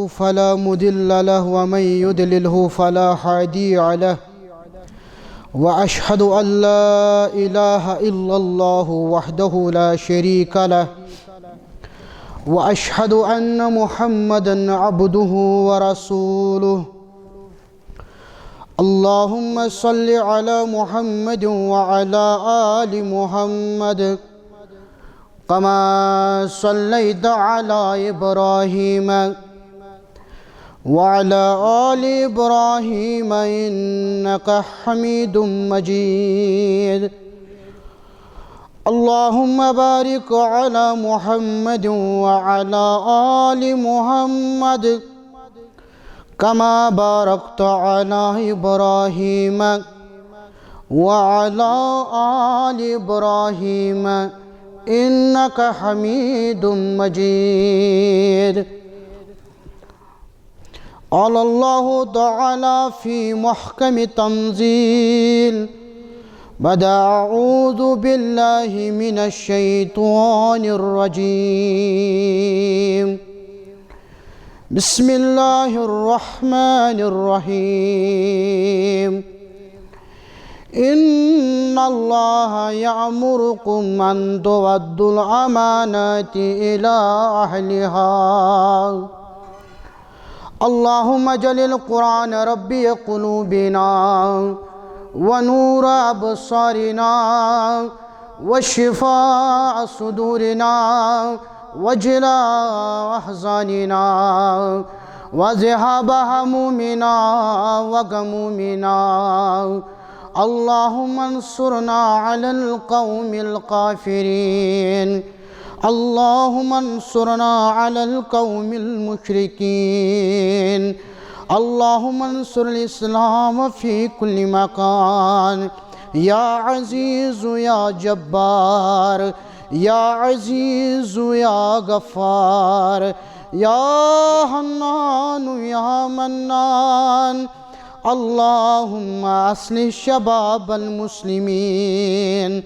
فلا مضل له ومن يضلله فلا هادي له وأشهد أن لا إله إلا الله وحده لا شريك له وأشهد أن محمدًا عبده ورسوله اللهم صل على محمد وعلى آل محمد كما صليت على إبراهيم وعلى آل إبراهيم إنك حميد مجيد اللهم بارك على محمد وعلى آل محمد كما باركت على إبراهيم وعلى آل إبراهيم إنك حميد مجيد قال الله تعالى في محكم تنزيل بعد أعوذ بالله من الشيطان الرجيم بسم الله الرحمن الرحيم إن الله يأمركم أن تؤدوا الأمانات إلى أهلها اللهم اجعل القرآن ربي قلوبنا ونور أبصارنا وشفاء صدورنا وجلاء أحزاننا وذهاب همومنا وغمومنا اللهم انصرنا على القوم الكافرين اللهم انصرنا على القوم المشركين اللهم انصر الإسلام في كل مكان يا عزيز يا جبار يا عزيز يا غفار يا حنان يا منان اللهم أصلح شباب المسلمين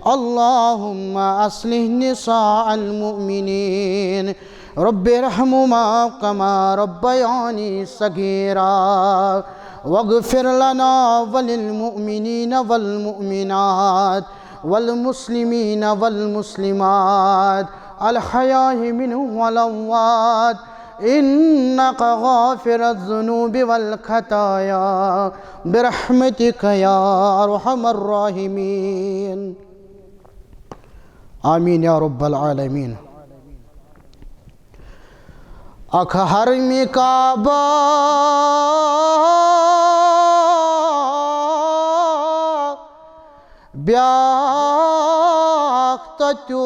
اللهم أصلح نساء المؤمنين رب ارحمهما كما ربياني صغيرا واغفر لنا وللمؤمنين والمؤمنات والمسلمين والمسلمات الحياة منهم والأموات إنك غافر الذنوب والخطايا برحمتك يا أرحم الراحمين آمين يا رب العالمين أخ حرم کعبہ بیاک تتوک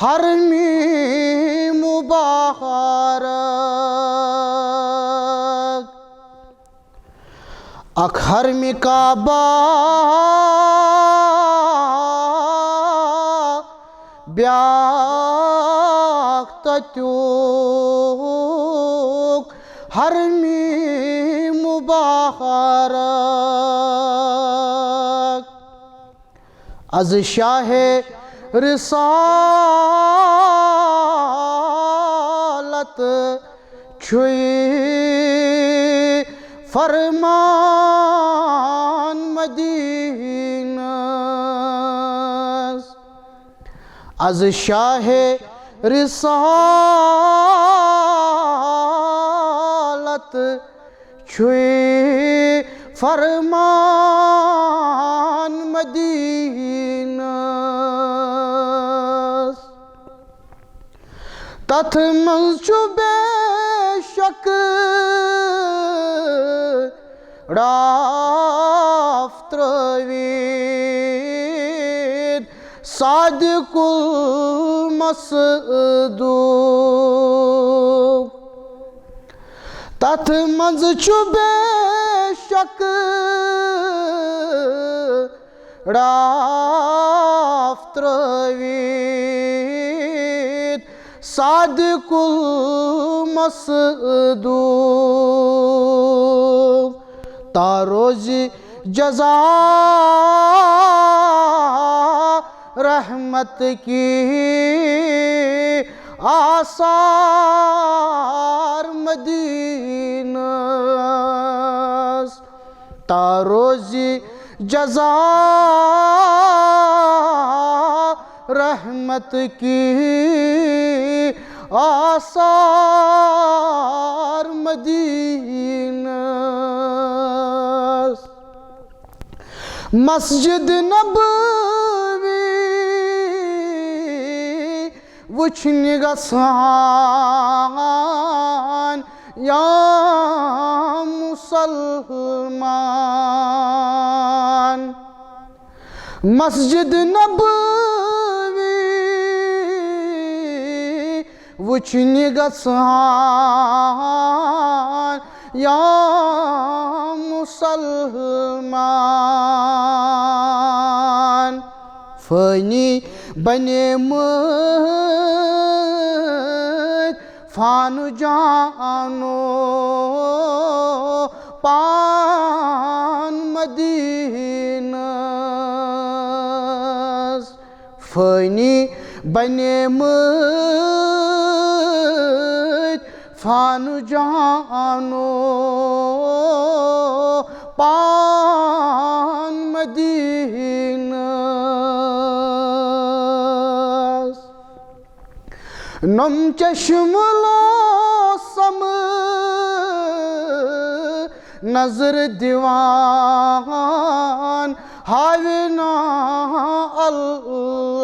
حرمی مبارک أخ حرم کعبہ بیاک تتوک حرمی مبارک از شاہ رسالت چھوئی فرمان مدینہ از شاہ رسالت چھوئی فرمان مدینہ تتھ منز چو بے شک رافت روید صادق المصدوق تتھ منز چو بے شک رافت روید صادق المصدوق تا روز جزا رحمت کی آثار مدینس تا روزی جزا رحمت کی آثار مدینس مسجد نبوی وچھنہِ گژھان یا مسلمان مسجد نبوی وچھنہِ گژھان یا مسلمان فانی بنیمٕتۍ فان جانو پان مدینس فانی بنیمٕتۍ فان جانو پان مدینس نم چشم لوسم نظر دیوان ہاوینا اللہ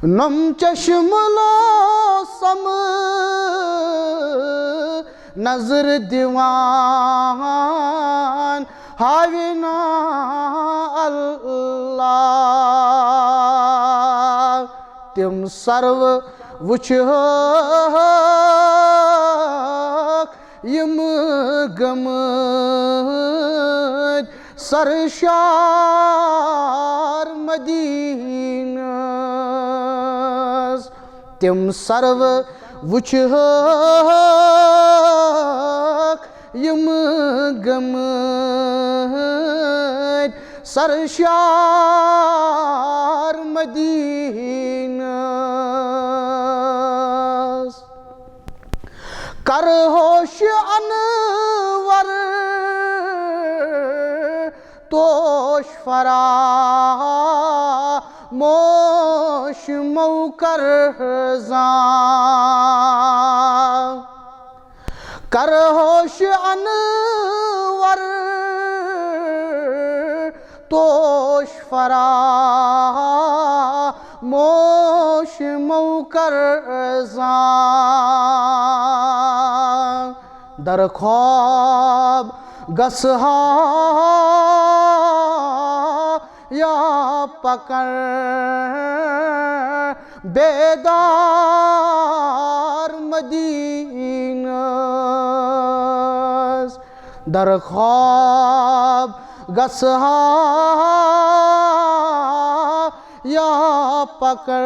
نم چشم لوسم نظر دیوان ہاوینا اللہ تم سرو وچھک یم گمٕتۍ سرشار مدینس تم سرو وچھک یم گمٕتۍ سرشار مدینس کر ہوش انور توش فراموش موکر زاں کر ہوش انور توش فراموش موکر زاں در خواب گسہا یا پکڑ بیدار مدینس در خواب گسہا یا پکڑ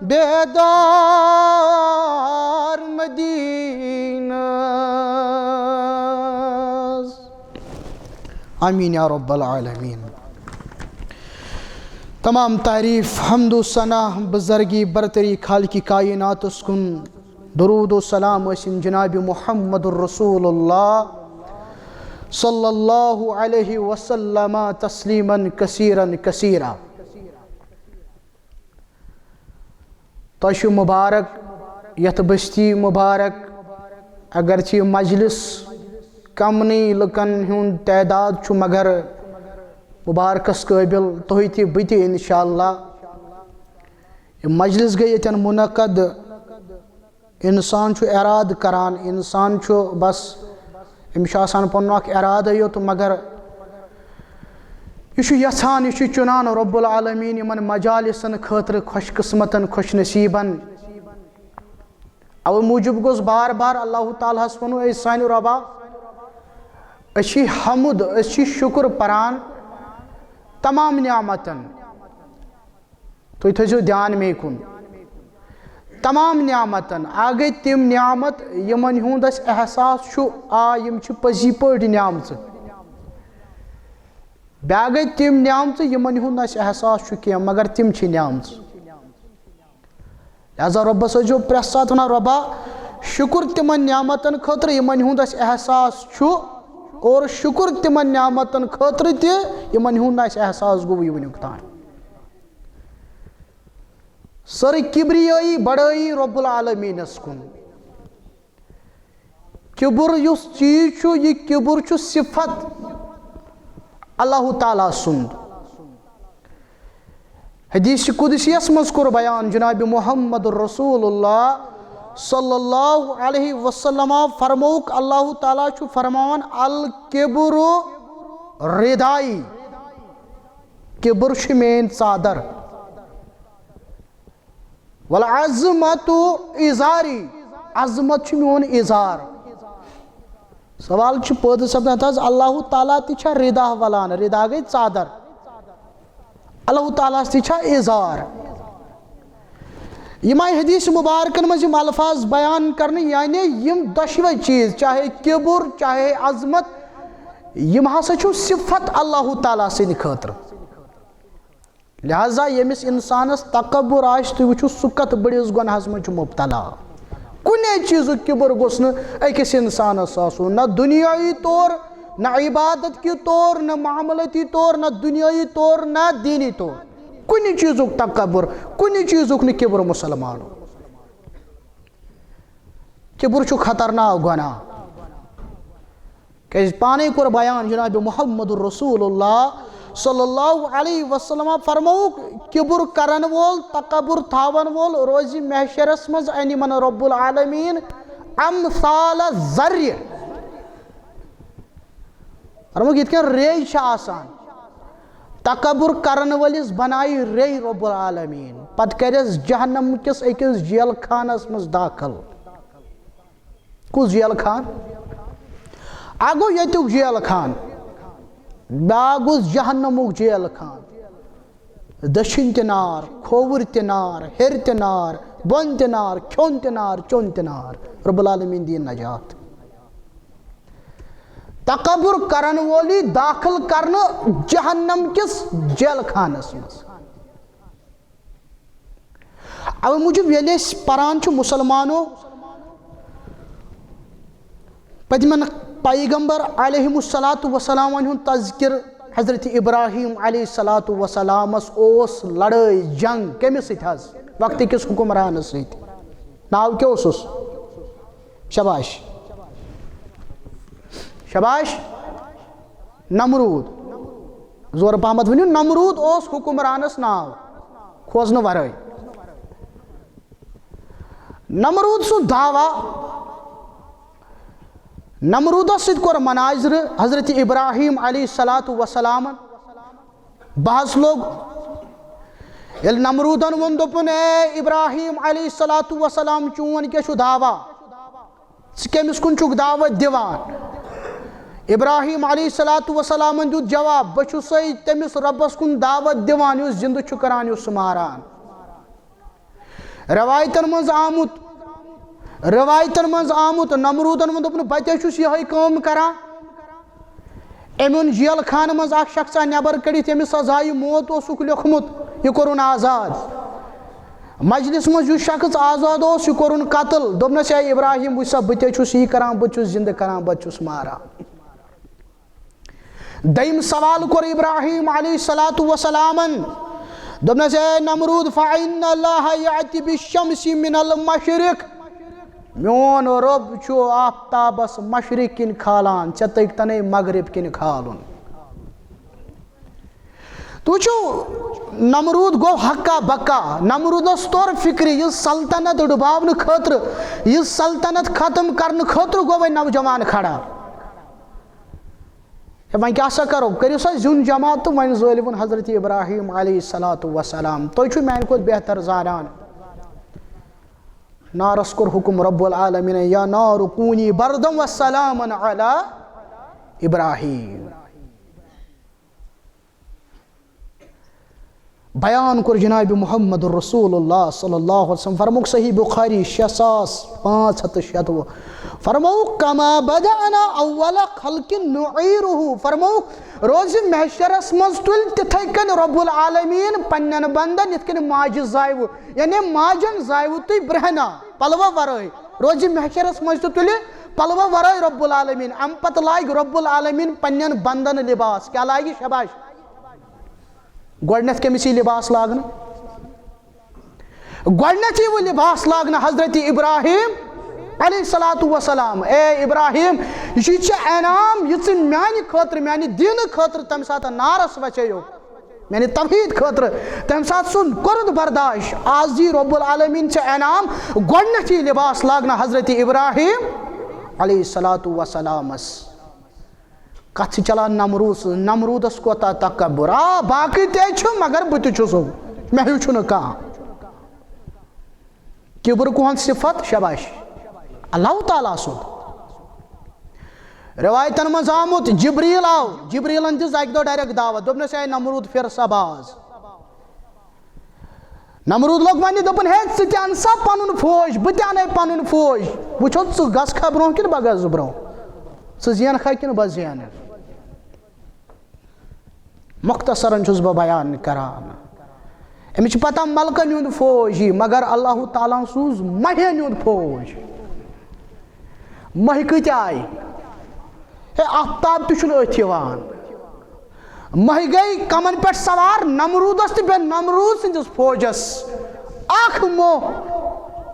بیدار مدینس آمین یا رب العالمین تمام تعریف حمد و ثنا بزرگی برتری خالق کائنات اسکن درود و سلام اسم جناب محمد الرسول اللہ صلی اللہ علیہ وسلم تسلیما کثیرا کثیرا توشو مبارک یت بستی مبارک اگرچہ مجلس کمنی لکن ہن تعداد چھو مگر مبارکس قابل توہی تھی بتی انشاءاللہ یہ مجلس گئی یتن منعقد انسان چھو اراد کران انسان چھو بس امشاسان پنوک ارادہ یوت مگر یہ یسان یہ چنان رب العالمین یمن مجالسن خاطر خوش قسمتن خوش نصیبن او موجب گوز بار بار اللہ تعالیٰ ہس ونو اے سانی ربا اچھی حمد اچھی شکر پران تمام نعمتن تو یہ تھو دھیان میں کن تمام نعمتن آگئی تم نعمت یمن ہند اس احساس چھو یم چھ پزی پٲٹھۍ نعمت بیا گئی تم نعمت یمن ہند اس احساس چھ کی مگر تم چھ نعمت لہذا رۄبس ٲسۍزیو پرٛٮ۪تھ ساتہٕ ونان رۄبا شُکر تمن نعمتن خٲطرٕ یمن ہُنٛد اسہِ احساس چھُ اور شُکر تمن نعمتن خٲطرٕ تہِ یمن ہُنٛد نہٕ اسہِ احساس گوٚوٕے وٕنیُک تام سٲرٕے کبریٲیی بڑٲیی رۄب العالمیٖنس کُن کبر یُس چیٖز چھُ یہِ کبر چھُ صفت اللہ تعالیٰ سُنٛد حدیث قدسیس منٛز کوٚر بیان جناب محمد رسول اللہ صلی اللہ علیہ وسلم فرموک اللہ تعالیٰ چھُ فرماوان الکبر ردائی کبر چھُ میٲنۍ ژادر والعظمت ازاری عظمت چھُ میون اظہار سوال چھُ پٲدٕ سپدان حظ اللہ تعالیٰ تہِ چھا ردا ولان ردا گٔے ژادر اللہ تعالیٰ تہِ چھا اظہار یم آئی حدیث مبارکن منٛز یم الفاظ بیان کرنہٕ یعنی یم دۄشوے چیٖز چاہے کبر چاہے عظمت یم ہسا چھُ صفت اللہ تعالیٰ سٕنٛدِ خٲطرٕ لہذا ییٚمِس انسانس تکبر آسہِ تُہۍ وٕچھِو سُہ کتھ بٔڑِس گۄنہس منٛز چھُ مبتلا کُنے چیٖزُک کبر گوٚژھ نہٕ أکِس انسانس آسُن نہ دُنیٲیی طور نہ عبادت کہِ طور نہ معاملتی طور نہ دُنیٲیی طور نہ دیٖنی طور کُنہِ چیٖزُک تکبر کُنہِ چیٖزُک نہٕ کبر مُسلمانو کبر چھُ خطرناک گۄناہ کیازِ پانے کوٚر بیان جناب محمد رسول اللہ صلی اللہ علیہ وسلم فرموک کبر کرن وول تکبر تھاون وول روزِ محشرس منٛز انہِ من رب العالمیٖن امثال ذرِ فرموک یِتھ کٔنۍ ریٚیہِ چھِ آسان تکبر کرن وٲلِس بنایہِ ریٚیہِ رب العالمیٖن پتہٕ کرٮ۪س جہنم کِس أکِس جیل خانس منٛز داخل کُس جیل خان اکھ گوٚو ییٚتیُک جیل خان بیاکھ گوٚس جہنمُک جیل خان دٔچھِنۍ تہِ نار کھووُر تہِ نار ہیٚرِ تہِ نار بۄنہٕ تہِ نار کھیوٚن تہِ نار چیوٚن تہِ نار رب العالمیٖن دِیِن نجات تکبر کرن وولی داخل کرنہٕ جہنم کِس جیل خانس منٛز اوے موٗجوٗب ییٚلہِ أسۍ پران چھِ مُسلمانو پٔتمٮ۪ن پیغمبر علیہ الصلاۃ وسلامن ہُنٛد تذکر حضرت ابراہیم علیہ الصلاۃ وسلامس اوس لڑٲے جنگ کٔمِس سۭتۍ حظ وقتہٕ کِس حُکمرانس سۭتۍ ناو کیٛاہ اوسُس شباش شباش نمروٗد زورٕ پہمتھ ؤنِو نمروٗد اوس حُکمرانس ناو کھوژنہٕ ورٲے نمروٗد سُنٛد دعوا نمروٗدس سۭتۍ کوٚر مناظرٕ حضرت ابراہیم علیہ الصلاۃ وسلامن بحث لوٚگ ییٚلہِ نمروٗدن ووٚن دوٚپُن اے ابراہیم علیہ الصلاۃ وسلام چون کیٛاہ چھُ دعوا ژٕ کٔمِس کُن چھُکھ دعوت دِوان ابراہیم علیہ الصلاۃ وسلامن دیُت جواب بہٕ چھُسے تٔمِس رۄبس کُن دعوت دِوان یُس زِندٕ چھُ کران یُس سُہ ماران رٮ۪وایتن منٛز آمُت نمروٗدن ووٚن دوٚپُن بہٕ تے چھُس یِہوٚے کٲم کران أمۍ اوٚن جیل خانہٕ منٛز اکھ شخصا نٮ۪بر کٔڑِتھ ییٚمِس سزایہِ موت اوسُکھ لیوٚکھمُت یہِ کوٚرُن آزاد مجلس منٛز یُس شخص آزاد اوس یہِ کوٚرُن قتل دوٚپنس اے ابراہیم وٕچھ سا بہٕ تے چھُس یی کران بہٕ چھُس زِندٕ کران بہٕ چھُس ماران دوٚیِم سوال کوٚر ابراہیم علیہ الصلاۃ وسلامن دوٚپنس اے نمروٗد فإن اللہ یأتِ بالشمس من المشرق میون رۄب چھُ آفتابس مشرق کِنۍ کھالان ژےٚ تٔگۍ تنے مغرب کِنۍ کھالُن تُہۍ وٕچھِو نمروٗد گوٚو حقا بکا نمروٗدس توٚر فِکرِ یہِ سلطنت ڈُباونہٕ خٲطرٕ یہِ سلطنت ختم کرنہٕ خٲطرٕ گوٚو وۄنۍ نوجوان کھڑا وۄنۍ کیٛاہ سا کرو کٔرِو سا زیُن جمع تہٕ وۄنۍ زٲلۍوُن حضرت ابراہیم علیہ الصلاۃ وسلام تُہۍ چھِو میانہِ کھۄتہٕ بہتر زانان نارس کوٚر حُکم رب العالمیٖن یا نارُ کوٗنی بردم وسلامن علی ابراہیم بیان کوٚر جناب محمد رسول اللہ صلی اللہ علیہ وسلم فرموک صحیح بخاری 6586 فرموک کما بدأنا اول خلق نعیرہ فرموک روز محشرس مز تل تتھے کن رب العالمین پنن بندن یت کن ماج زائو یعنی ماجن زائو تھی برہنا پلو ورائے روز محشرس مز تل پلو ورائے رب العالمین ام پت لائگ رب العالمین پنن بندن لباس کیا لائگی شباش گوڑنیت کمیسی لباس لاگنا گوڑنیتی وہ لباس لاگنا حضرت ابراہیم علیہ السلام اے ابراہیم یہ انعام یہ میانی خاطر میانی دین خاطر تم ساتھ نارس وچیو میانی توحید خاطر تم ساتھ سن کرد برداشت آج دی رب العالمین چھ انعام گوڑنیتی لباس لاگنا حضرت ابراہیم علیہ السلام کت چلا نمرودس کوتا تکبر باقی تے چھو مگر بت چھسو میں ہیو چھو نکا کبر کون صفت شباش اللہ تعالیٰ سن روایتن من آمت جبریل آو جبریلن دس ایک دو ڈائریکٹ دعوت دوپنس اے نمرود پھر سباز نمرود لوگ ونی دوپن ہے ژٕ تہِ ان سا پنن فوج بہٕ تہِ انے پنن فوج وچھو ژٕ گژھ کھا برونٛہہ کِنہٕ بہٕ گژھٕ برونٛہہ ژٕ زینکھا کِنہٕ بہٕ زینہٕ مختصرن چھُس بہٕ بیان کران أمِس چھِ پتہ ملکن ہُنٛد فوج یی مگر اللہ تعالیٰ سوٗز مہین ہُنٛد فوج مہہِ کۭتیٛاہ آیہِ ہے آفتاب تہِ چھُنہٕ أتھۍ یِوان مہہِ گٔے کمن پٮ۪ٹھ سوار نمروٗدس تہٕ بیٚیہِ نمروٗد سٕنٛدِس فوجس اکھ موہ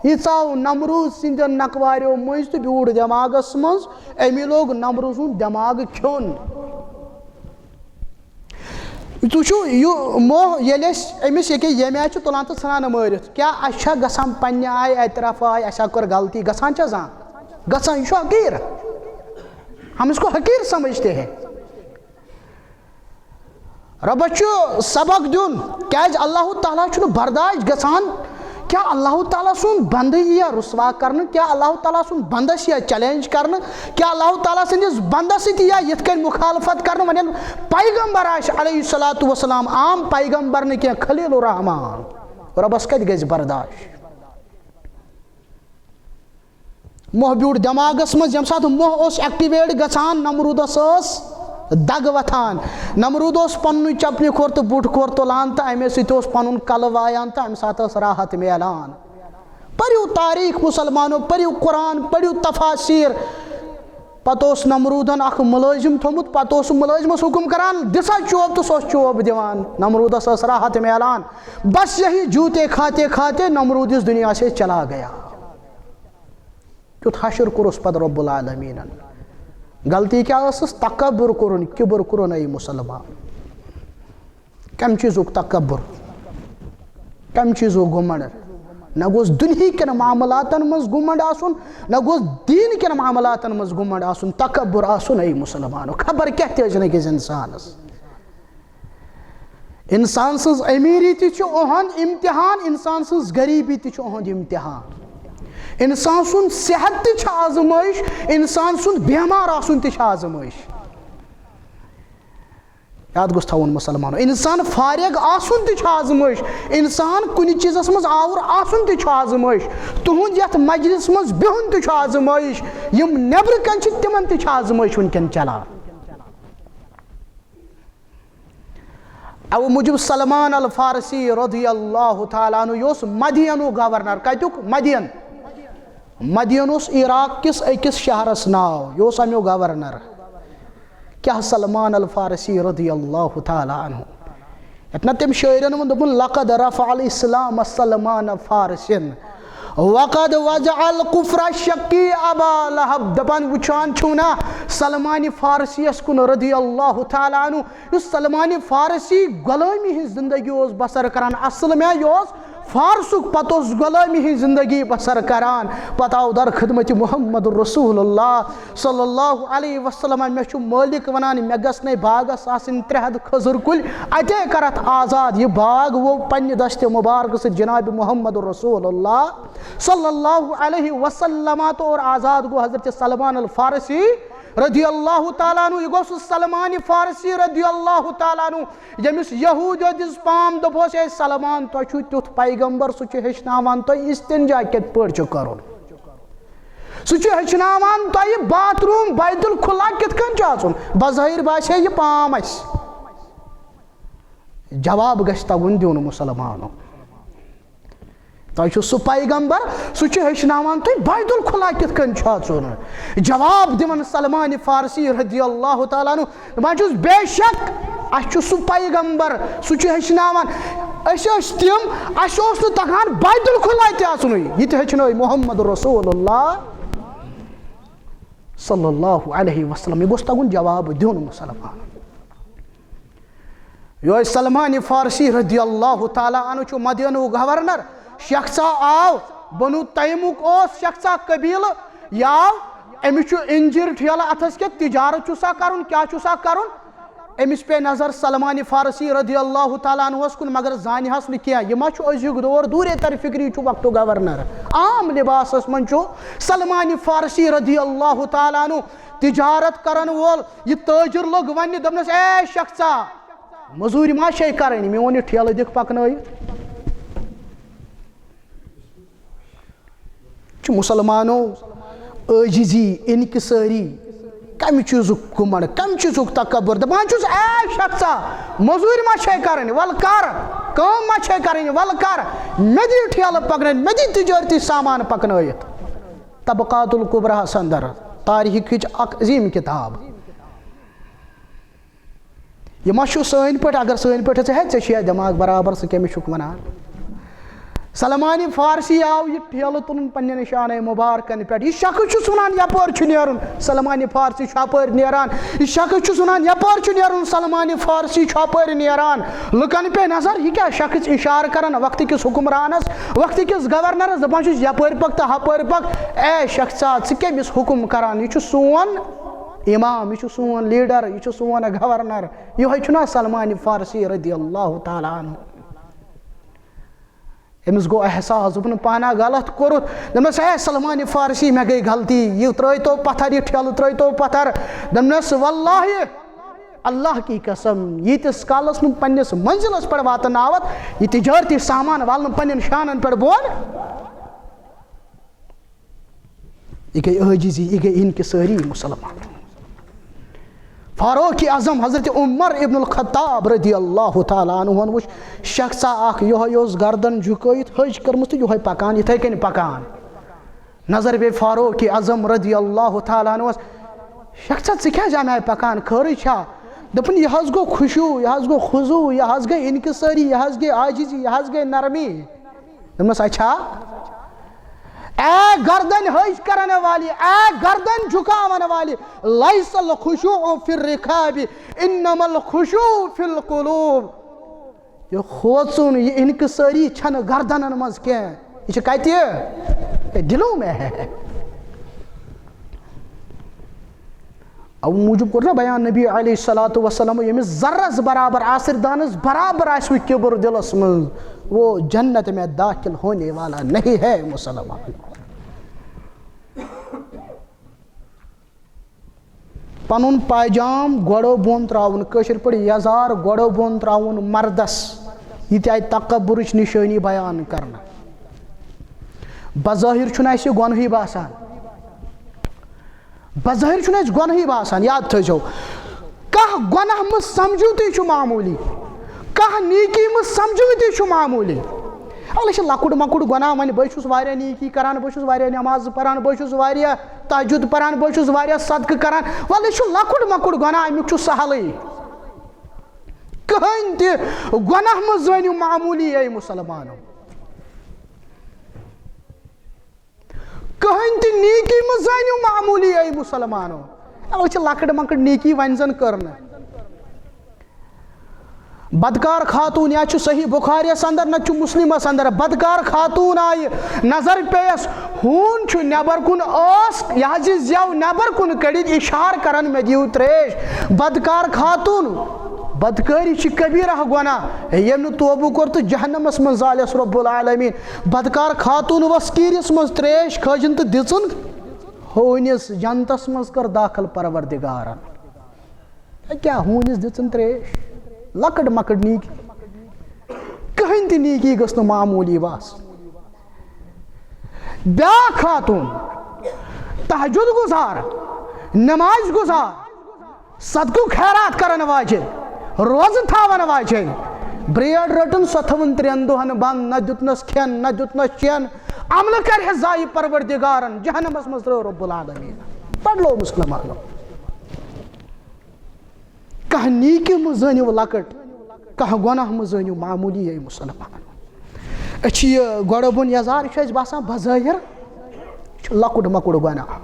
یہِ ژاو نمروٗد سٕنٛدٮ۪ن نقواریو مٔنٛزۍ تہٕ بیوٗٹھ دٮ۪ماغس منٛز أمی لوگ نمروٗد سُنٛد دٮ۪ماغ کھیوٚن تُہۍ چھُو یہِ موہ ییٚلہِ أسۍ أمِس ییٚکیٛاہ ییٚمہِ آیہِ چھِ تُلان تہٕ ژھٕنان مٲرِتھ کیٛاہ اَسہِ چھا گژھان پننہِ آیہِ اعتراف آیہِ اَسہِ ہا کٔر غلطی گژھان چھا زانٛہہ گژھان یہِ چھُ حقیٖر ہم اس کو حقیٖر سمجھتے ہیں رۄبس چھُ سبق دیُن کیٛازِ اللہ تعالیٰ چھُنہٕ برداشت گژھان کیا اللہ تعالیٰ سُنٛد بنٛدٕ یِیا رُسوا کرنہٕ کیا اللہ تعالیٰ سُنٛد بنٛدس یِیا چیلنج کرنہٕ کیا اللہ تعالیٰ سٕنٛدِس بنٛدس سۭتۍ یِیا یِتھ کٔنۍ مُخالفت کرنہٕ وۄنۍ پیغمبر آسہِ علیہ الصلوٰتُ وسلام عام پیغمبر نہٕ کینٛہہ خلیل الرحمان رۄبس کتہِ گژھِ برداشت موہ بیوٗٹھ دٮ۪ماغس منٛز ییٚمہِ ساتہٕ موہ اوس ایکٹِویٹ گژھان نمروٗدس ٲس دگ وتھان نمروٗد اوس پننُے چپنہِ کھور تہٕ بُٹھ کھور تُلان تہٕ امے سۭتۍ اوس پنُن کلہٕ وایان تہٕ امہِ ساتہٕ ٲس راحت میلان پٔرِو تاریٖخ مُسلمانو پٔرِو قرآن پٔرِو تفاسیٖر پتہٕ اوس نمروٗدن اکھ مُلٲزِم تھوٚمُت پتہٕ اوس سُہ مُلٲزمس حُکُم کران دِ سا چوب تہٕ سُہ اوس چوب دِوان نمروٗدس ٲس راحت میلان بس یہی جوٗتے کھاتے کھاتے نمروٗد اس دُنیا سے چلا گیا تیُتھ حشر کوٚرُس پتہٕ رب العالمیٖنن غلطی کیا ٲسٕس تکبر کوٚرُن کِبُر کوٚرُن اے مُسلمان کمہِ چیٖزُک تکبر کمہِ چیٖزُک گُمنڈ نہ گوٚژھ دُنہِکٮ۪ن معاملاتن منٛز گُمنڈ آسُن نہ گوٚژھ دیٖن کٮ۪ن معاملاتن منٛز گُمنڈ آسُن تکبر آسُن اے مُسلمانو خبر کیٛاہ تہِ ٲسِن أکِس انسانس انسان سٕنٛز امیٖری تہِ چھُ اُہُنٛد امتحان انسان سٕنٛز غریٖبی تہِ چھُ اُہُنٛد امتحان انسان سُنٛد صحت تہِ چھِ آزمٲیش انسان سُنٛد بٮ۪مار آسُن تہِ چھِ آزمٲیش یاد گوٚژھ تھاوُن مُسلمانو انسان فارغ آسُن تہِ چھُ آزمٲیش انسان کُنہِ چیٖزس منٛز آوُر آسُن تہِ چھُ آزمٲیش تُہُنٛد یتھ مجلس منٛز بِہُن تہِ چھُ آزمٲیش یِم نٮ۪برٕ کنۍ چھِ تِمن تہِ چھِ آزمٲیش وٕنکٮ۪ن چلان اوٕ موٗجوٗب سلمان الفارسی رضی اللہ تعالیٰ عنہ یہِ اوس مدینُک گورنر کتیُک مدین اوس عراق کِس أکِس شہرس ناو یہِ اوس امیُک گورنر کیٛاہ سلمان الفارسی رضی اللہ تعالیٰ عنہ یتھ نہ تٔمۍ شٲعرن ووٚن دوٚپُن لقد رفع الاسلام سلمان فارسن وقد وضع الكفر الشقی ابا لہب دپان وٕچھان چھُو نا سلمان فارسی یس کُن رضی اللہ تعالیٰ عنہ یُس سلمان فارسی غلٲمی ہٕنٛز زندگی اوس بسر کران اصل میں یہِ اوس فارسُک پتہٕ اوس غلٲمی ہٕنٛز زندگی بسر کران پتہٕ آو در خدمت محمد رسول اللہ صلی اللہ علیہ وسلم مےٚ چھُ مٲلِک ونان مےٚ گژھنَے باغس آسٕنۍ 300 کھٔزٕر کُلۍ اتے کرتھ آزاد یہِ باغ ووٚو پننہِ دستہِ مُبارکہٕ سۭتۍ جناب محمد رسول اللہ صلی اللہ علیہ وسلم تو اور آزاد گوٚو حضرت سلمان الفارسی رضی اللہ تعالیٰ عنہ یہ گو سُہ سلمان فارسی رضی اللہ تعالیٰ عنہ ییٚمِس یہوٗدیو دِژ پام دوٚپہوس ہے سلمان تۄہہِ چھُو تیُتھ پیغمبر سُہ چھُ ہیٚچھناوان تۄہہِ استنجا کِتھ پٲٹھۍ چھُ کرُن سہ ہچناوان تہ باتھ روم بیت الخلا کت کن چھ بظاہر باسے یہ پام اس جواب گژھِ تگُن دیُن مُسلمانو تۄہہِ سُہ پیغمبر سُہ ہیٚچھناوان تُہۍ بیت الخلا کِتھ کٔنۍ چھُ اژُن جواب دِوان سلمان فارسی رضی اللہ تعالیٰ عنہ دپان چھُس بے شک اَسہِ چھُ سُہ پیغمبر سُہ چھُ ہیٚچھناوان أسۍ ٲسۍ تِم اَسہِ اوس نہٕ تگان بیت الخلا تہِ اژنُے یہِ تہِ ہیٚچھنٲے محمد رسول اللہ صلی اللہ علیہ وسلم یہِ گوٚژھ تگُن جواب دیُن مُسلمان یہ سلمان فارسی رضی اللہ تعالیٰ عنہ چھُ مدینہ گورنر شخصا آو بنو تیمک اس شخصا قبیل یا امس انجر ٹھیلہ اتھس کے تجارت چھسا کرن کیا چھسا کرن امس پہ نظر سلمان فارسی رضی اللہ تعالیٰ عنہ کن مگر زانہس نہ کیا یہ ما چھُ أزیُک دور دوٗرے تر فکری چھُ وقت گورنر عام لباسس من چھُ سلمان فارسی رضی اللہ تعالیٰ عنہ تجارت کرن وول یہ تاجر لوگ ونہ دپنس اے شخصا مزوری ما چھے کرن میون یہ ٹھیلہ دکھ پکنٲیِتھ مسلمانو عاجزی انکساری کم چیزک گمنڈ کم چیزک تکبر دپان چھُس اے شخصا مزوری ما چھے کرن ول کر کٲم ما چھے کرن ول کر مے دی ٹھیلہ پکنٲیِتھ مے دی تجارتی سامان پکنٲیِتھ طبقات الکبریٰ اندر تاریخٕچ اکھ عظیم کتاب یہ ما چھُ سٲنۍ پٲٹھۍ اگر سٲنۍ پٲٹھۍ ژٕ ہے ژےٚ چھُیا دٮ۪ماغ برابر ژٕ کٔمِس چھُکھ ونان سلمان فارسی آو یہ ٹھیلہ تُلُن پننہِ نشانہ مبارکن پہ یہ شخص چھُس ونان یپٲرۍ چھُ نیرُن سلمان فارسی چھُ اپٲرۍ نیران یہ شخص چھُس ونان یپٲرۍ چھُ نیرُن سلمان فارسی چھُ اپٲرۍ نیران لُکن پہ نظر یہ کیٛاہ شخص اشارٕ کران وقتہٕ کِس حُکمرانس وقتہٕ کِس گورنرس دپان چھُس یپٲرۍ پک تہٕ ہپٲرۍ پک اے شخصا ژٕ کٔمِس حُکم کران یہ چھُ سون امام یہ چھُ سون لیڈر یہ چھُ سون گورنر یہوے چھُنا سلمان فارسی رضی اللہ تعالیٰ عنہ امس گو احساس دپن پانا غلط کورت دپنس اے سلمان فارسی مے گئی غلطی یہ ترٲیتو پتھر یہ ٹھیلہ ترٲیتو پتھر دپنس واللہ اللہ کی قسم ییتس کالس نم پننس منزلس پہ واتناوت یہ تجارتی سامان والن پنن شانن پہ بون یہ گئی عاجزی یہ گئی انکساری مسلمان فاروق اعظم حضرت عمر ابن الخطاب رضی اللہ تعالیٰ عنہ وچ شخصا اخ یہ گردن جھکٲیِتھ حج کٔرمٕژ تہٕ یہوے پکان یِتھے کٔنۍ پکان نظر بے فاروق اعظم رضی اللہ تعالیٰ عنہ شخصا ژٕ کیٛازِ امہِ آیہِ پکان خٲرٕے چھا دپن یہ حظ گو خشوع یہ حظ گو خضوع یہ حظ گئی انکساری یہ حظ گئی عاجزی یہ حظ گئی نرمی دپنس اچھا اے گردن حج کرنے والی اے گردن جھکانے والی لیس الخشوع فی الرکاب انما الخشوع فی القلوب یہ کھوژُن یہ انکساری چھنہ گردنن مز کینٛہہ یہ چھِ کتہِ یہ دلوں میں ہے او موجوب کوٚر نا بیان نبی علیہ الصلوۃ والسلام ییٚمِس ذرس برابر آسر دانس برابر آسہِ وۄنۍ کبر دلس منٛز وہ جنت میں داخل ہونے والا نہیں ہے مسلمان پنن پائجام گوڑو بون تراؤن کشر پڑ یزار گوڑو بون تراؤن مردس یہ تہ تکبرچ نشانی بیان کرنا بظاہر چھُنہٕ اَسہِ گۄنہٕے باسان بظاہر چھُنہٕ اَسہِ گۄنہٕے باسان یاد تھٲیزیو کانٛہہ گۄناہ منٛز سمجھوتی چھُ معموٗلی کانٛہہ نیکی منٛز سمجھوتی چھُ معموٗلی اللہ چھُ لۄکُٹ مۄکُٹ گۄناہ وۄنۍ بہٕ چھُس واریاہ نیکی کران بہٕ چھُس واریاہ نماز پران بہٕ چھُس واریاہ تہجد پران بہٕ چھُس واریاہ صدقہٕ کران وَلہٕ یہِ چھُ لۄکُٹ مۄکُٹ گۄناہ امیُک چھُ سہلٕے کٕہٕنۍ تہِ گۄناہ مہٕ زٲنِو معموٗلی اے مُسلمانو کٕہٕنۍ تہِ نیکی مہٕ زٲنِو معموٗلی اے مُسلمانو اَوَے چھِ لۄکٕٹ مۄکٕٹ نیکی وۄنۍ زن کٔر نہٕ بدکار خاتون یا چھُ صحیح بخاریس اندر نہ چھُ مسلمس اندر بدکار خاتون آیہِ نظر پیس ہوٗن چھُ نیبر کُن ٲس یہِ حظ یہِ زٮ۪و نیبر کُن کٔڑِتھ اِشارٕ کران مےٚ دِیِو تریش بدکار خاتون بدکٲری چھِ کبیٖرہ گۄناہ ییٚمۍ نہٕ توبہٕ کوٚر تہٕ جہنمس منٛز زالٮ۪س رۄب العالمیٖن بدکار خاتون ؤژھ کیٖرِس منٛز تریش کھٲجِن تہٕ دِژٕن ہوٗنِس جنتس منٛز کٔر داخل پروردِگارن کیٛاہ ہوٗنِس دِژٕن تریش لۄکٕٹ مۄکٕٹ نیکی کٕہٕنۍ تہِ نیکی گٔژھ نہٕ معموٗلی باسٕنۍ بیٛاکھ خاتون تہجد گزار نماز گزار صدقہ خیرات کرن واجن روز تھاون واجن بریڈ رٹن سو تھون 3 دہن بند نہ دتنس کھین نہ دتنس چین عمل کرہ ضائع پروردگارن جہنمس مز ترو رب العالمین پڑھ لو مسلمانو کہ نیکی مز زٲنِو لکٹ کہ گناہ مز زٲنِو معمولی اے مسلمان اچھی گوڑ بن یزار چھ باسان بظاہر لکٹ مکڑ گناہ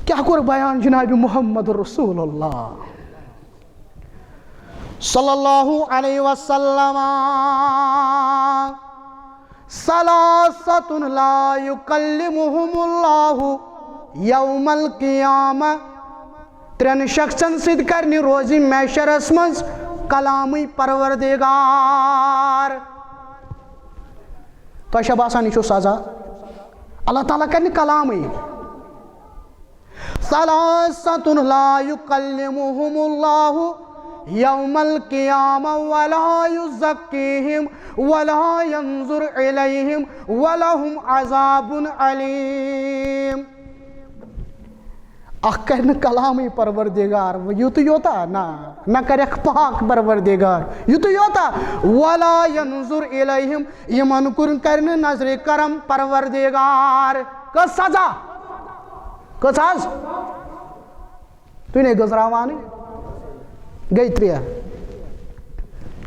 کیا کور بیان جناب محمد رسول اللہ صلی اللہ علیہ وسلم ثلاثۃ لا یکلمہم اللہ یوم القیامہ 3 شخصن سۭتۍ کرنہِ روزِ محشرس منٛز کلامٕے پروردگار تۄہہِ چھا باسان یہِ چھُ سزا اللہ تعالیٰ کرنہِ کلامٕے ثلاثۃ لا یکلمہم اللہ یوم القیامہ ولا یزکیہم ولا ینظر الیہم ولہم عذاب علیم اخ کرن کلامی پروردگار یوت یوتا نہ کرک پاک پروردگار یوت یوتا ولا ینظر الیہم یمن کرن کرن نظر کرم پروردگار کس سزا کس حظ تھی گزراوان گئی 3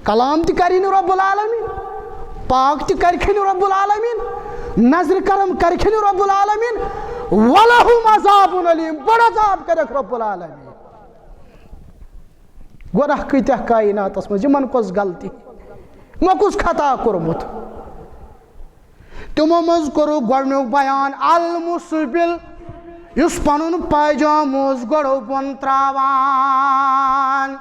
کلام تہ کرن رب العالمین پاک تہ کرکھن رب العالمین نظر کرم کرکھن رب العالمین ولہم عذاب علیم بڑا عذاب کرک رب العالمین گناہ کتیا کائناتس مز یمن کس غلطی ما کس خطا کورمت تمو مز کرو گۄڈنیُک بیان المسبل یس پنن پاجام اوس گۄڈو بۄن تراوان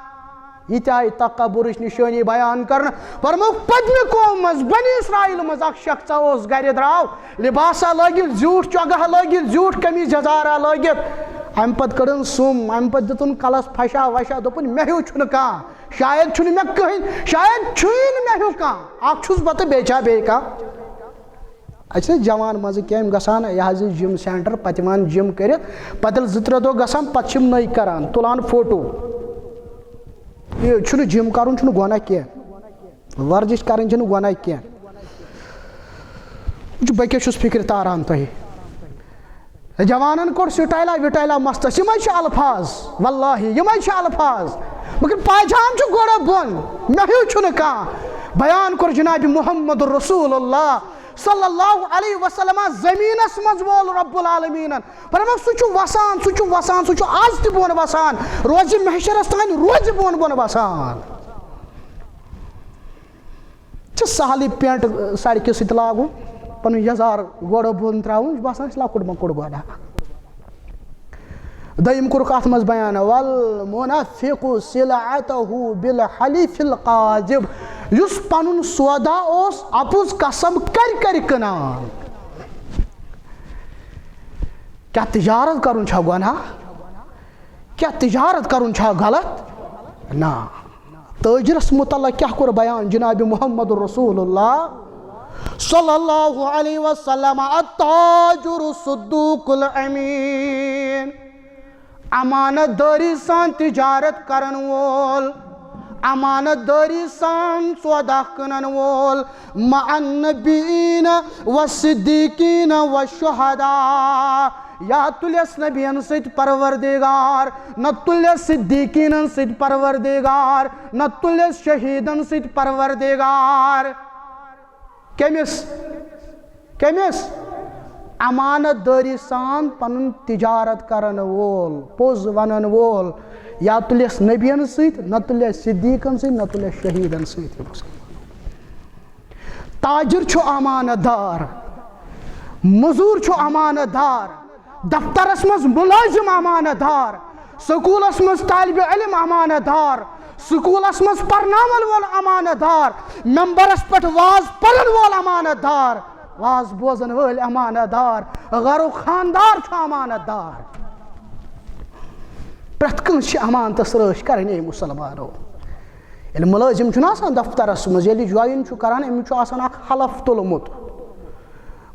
یہ آئی تکبرچ نشانی بیان کرنا فرموک پتمہ قوم مز بنی اسرائیل مز اخ شخص اس گھر دراو لباسا لگت زیوٹ چوگہ لگت زیوٹ قمیض یزارا لگت ام پت کڑن سم ام پت دتن کلس پھشا وشا دپن مے ہیو چھن کان شاید چھن مے کہین شاید چھن مے ہیو کان اخ چھس بت بیچا بے کا اچھا جوان مز کیم گسان یہ جم سینٹر پتمان جم کرت پتل 2-3 دو گسان پتہ نئی کران تلان فوٹو یہ چھن جم کرن چھن گناہ کی ورزش کرن چھن گناہ کی بکے چھس فکر تاران تہ جوانن کوڑ سٹائلا وٹائلا مستس یمے چھ الفاظ واللہ یمے چھ الفاظ مگر پاجام چھ گوڑا بون مے ہیو چھن کان بیان کور جناب محمد رسول اللہ صلی اللہ علیہ وسلم زمینس مز وول رب العالمین فرموک سہ چھ وسان سہ چھ آز تہ بون وسان روز محشرس تان روز بون وسان چھ سہل پینٹ سڑکہ ست لاگن پن یزار گوڑو بون تراؤن باسان لکٹ مکڑ گوڑا دیم کورک ات مز بیان والمنافق سلعته بالحلف القاذب یس پنن سودا اوس اپوز قسم کر کنان کیا تجارت کرن چھا گناہ کیا تجارت کرن چھا غلط نا تاجرس متعلق کیا کور بیان جناب محمد رسول اللہ صلی اللہ علیہ وسلم التاجر الصدوق الامین امانت داری سان تجارت کرن وول امانت داری سان سودا کنن وول مع النبیین والصدیقین والشہداء یا تلیس نبیین سید پروردگار نہ تلیس صدیقین سید پروردگار نہ تلیس شہیدن سید پروردگار کمس امانت داری سان پنن تجارت کرن وول پوز ونن وول یا تلیس نبیین سید نہ تلیس صدیقن سید نہ تلیس شہیدن سید تاجر چھو امانت دار مزور چھو امانت دار دفترس مز ملازم امانت دار سکولس مز طالب علم امانت دار سکولس مز پرناون وول امانت دار ممبرس پٹ واز پرن وول امانت دار واز بوزن وول امانت دار غیر و خاندار چھو امانت دار پرت کنس امانتس رٲچھ کرن اے مسلمانو ییٚلہِ ملٲزم چھُنہ آسان دفترس مز ییٚلہِ جوین چھُ کران أمِس چھُ آسان اکھ حلف تُلمُت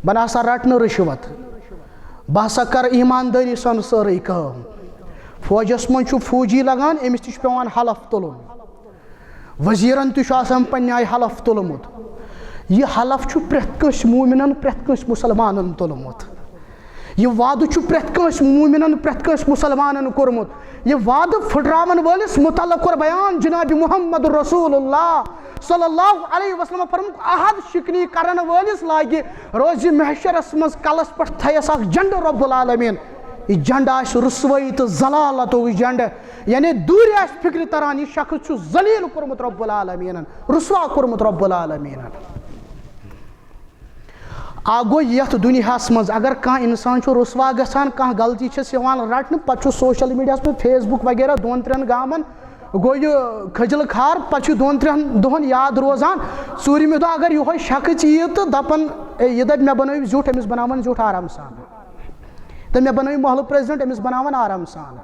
بہٕ نہ سا رٹنہٕ رشوت بہ ہسا کر ایمانداری سان سٲرٕے کٲم فوجس من چھُ فوجی لگان أمِس تہِ چھُ پیوان حلف تُلُن وزیرن تہِ چھُ آسان پننہِ آیہِ حلف تُلمُت یہ حلف چھُ پرٛٮ۪تھ کٲنٛسہِ موٗمِنن پرٛٮ۪تھ کٲنٛسہِ مُسلمانن تُلمُت یہ وعدٕ چھُ پرٛٮ۪تھ کٲنٛسہِ موٗمِنن پرٛٮ۪تھ کٲنٛسہِ مُسلمانن کوٚرمُت یہ وعدٕ پھٕٹراون وٲلِس مُتعلق کوٚر بیان جناب محمد رسول اللہ صلی اللہ علیہ وسلم فرموُکھ عہد شِکنی کرن وٲلِس لاگہِ روزِ محشرس منٛز کلس پٮ۪ٹھ تھایس اکھ جنڈٕ رۄب العالمیٖن یہ جنڈٕ آسہِ رُسوٲیی تہٕ زلالتُک جنڈٕ یعنی دوٗرِ آسہِ فکرِ تران یہ شخص چھُ ذلیٖل کوٚرمُت رۄب العالمیٖنن رُسوا کوٚرمُت رۄب العالمیٖنن اکھ گوٚو یتھ دُنیاہس منٛز اگر کانٛہہ انسان چھُ رُسوا گژھان کانٛہہ غلطی چھس یِوان رٹنہٕ پتہٕ چھُ سوشل میڈیاہس پٮ۪ٹھ فیس بُک وغیرہ 2-3 گامن گوٚو یہِ کھٔجلہٕ کھار پتہٕ چھُ 2-3 دۄہن یاد روزان ژوٗرمہِ دۄہ اگر یِہوے شخص ییہِ تہٕ دپان یہِ دپہِ مےٚ بنٲیِو زیُٹھ أمِس بناوان زیُٹھ آرام سان تہٕ مےٚ بنٲیِو محلہٕ پریزڈنٹ أمِس بناوان آرام سان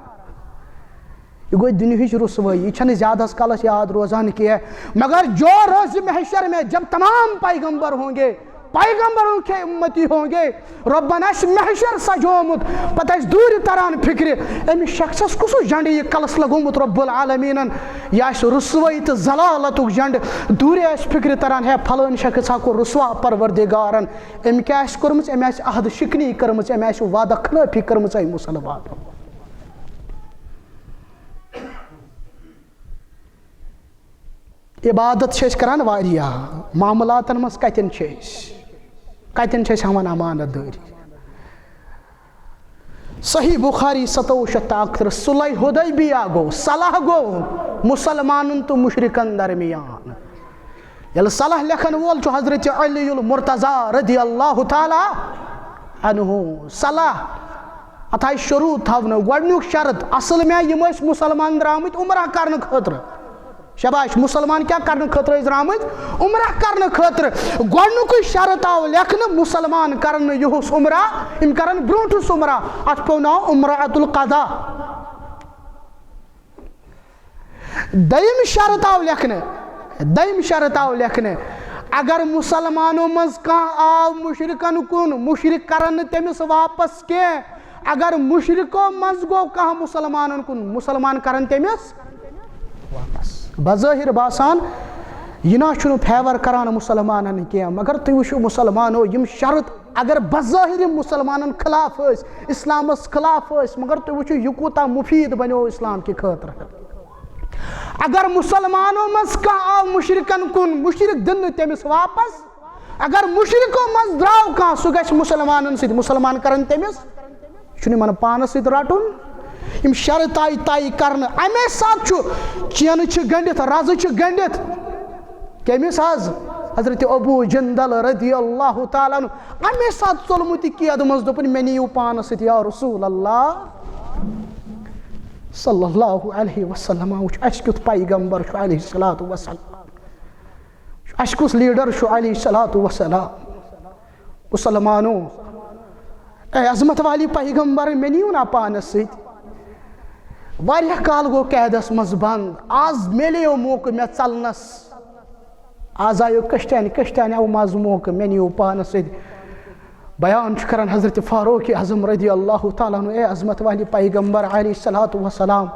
یہ گوٚو دُنہِچ رُسوٲیی یہِ چھنہٕ زیادس کالس یاد روزان کینٛہہ مگر جو روز محشر میں جب تمام پیغمبر ہوں گے پیغمبروں کے امتی ہوں گے رۄبن آسہِ محشر سجومُت پتہٕ آسہِ دوٗرِ تران فکرِ أمِس شخصس کُسُے جنڈٕ یہِ کلس لگومُت رۄب العالمیٖنن یہِ آسہِ رُسوٲیی تہٕ زلالتُک جنڈٕ دوٗرِ آسہِ فکرِ تران ہے پھلٲنۍ شخص ہا کوٚر رُسوا پروردگارن أمۍ کیٛاہ آسہِ کوٚرمٕژ أمۍ آسہِ عہد شِکنی کٔرمٕژ أمۍ آسہِ وعدٕ خلٲفی کٔرمٕژ أمۍ مُسلمانو عبادت چھِ أسۍ کران واریاہ معاملاتن منٛز کتٮ۪ن چھِ أسۍ ہاوان امانت دٲری صحیح بخاری 761 صلح حدیبیہ گوٚو صلح گوٚو مُسلمانن تہٕ مُشرکن درمیان ییٚلہِ صلح لیکھن وول چھُ حضرت علی المرتضیٰ رضی اللہ تعالیٰ عنہ صلح اتھ آیہِ شروٗط تھاونہٕ گۄڈنیُک شرط اصل میں یِم ٲسۍ مُسلمان درٛامٕتۍ عمرہ کرنہٕ خٲطرٕ شباش مسلمان کیا کرنے خٲطرٕ ٲسۍ درٛامٕتۍ عمرہ کرنہٕ خٲطرٕ گۄڈنیُکُے شرط آو لیکھنہٕ مُسلمان کرن نہٕ یِہُس عمرہ یِم کرن برونٛٹھس عمرہ اتھ پیوٚو ناو عمرۃ القضا دوٚیِم شرط آو لیکھنہٕ اگر مسلمانو منٛز کانٛہہ آو مُشرکن کُن مُشرک کرن نہٕ تٔمِس واپس کینٛہہ اگر مُشرکو منٛز گوٚو کانٛہہ مُسلمانن کُن مُسلمان کرن تٔمِس واپس بظٲہر باسان یہِ نہ چھُنہٕ فیور کران مُسلمانن کینٛہہ مگر تُہۍ وٕچھِو مُسلمانو یِم شرط اگر بظٲہر یِم مُسلمانن خلاف ٲسۍ اسلامس خلاف ٲسۍ مگر تُہۍ وٕچھِو یہِ کوٗتاہ مُفیٖد بنیو اسلام کہِ خٲطرٕ اگر مُسلمانو منٛز کانٛہہ آو مُشرکن کُن مُشرک دِنہٕ نہٕ تٔمِس واپس اگر مُشرکو منٛز درٛاو کانٛہہ سُہ گژھِ مُسلمانن سۭتۍ مُسلمان کرن تٔمِس یہِ چھُنہٕ یِمن پانس سۭتۍ رٹُن یِم شرط آیہِ طے کرنہٕ امے ساتہٕ چھُ چینہٕ چھِ گٔنڈِتھ رزٕ چھِ گٔنڈِتھ کٔمِس حظ حضرت ابوٗ جندل رضی اللہ تعالیٰ عنہ امے ساتہٕ ژوٚلمُت یہِ قیدٕ منٛز دوٚپُن مےٚ نِیِو پانس سۭتۍ یا رسول اللہ صلی اللہ علیہ وسلم وٕچھ اَسہِ کیُتھ پیغمبر چھُ علیہ الصلوۃ والسلام اَسہِ کُس لیٖڈر چھُ علیہ الصلوۃ والسلام مُسلمانو اے عظمت والی پیغمبر مےٚ نِیِو نا پانس سۭتۍ واریاہ کال گوٚو قیدس منٛز بنٛد آز مِلیو موقعہٕ مےٚ ژلنس آز آیو کٔشتانہِ آو منٛزٕ موقعہٕ مےٚ نِیِو پانس سۭتۍ بیان چھُ کران حضرت فاروق اعظم رضی اللہ تعالیٰ عنہ اے عظمت والی پیغمبر علیہ الصلوۃ والسلام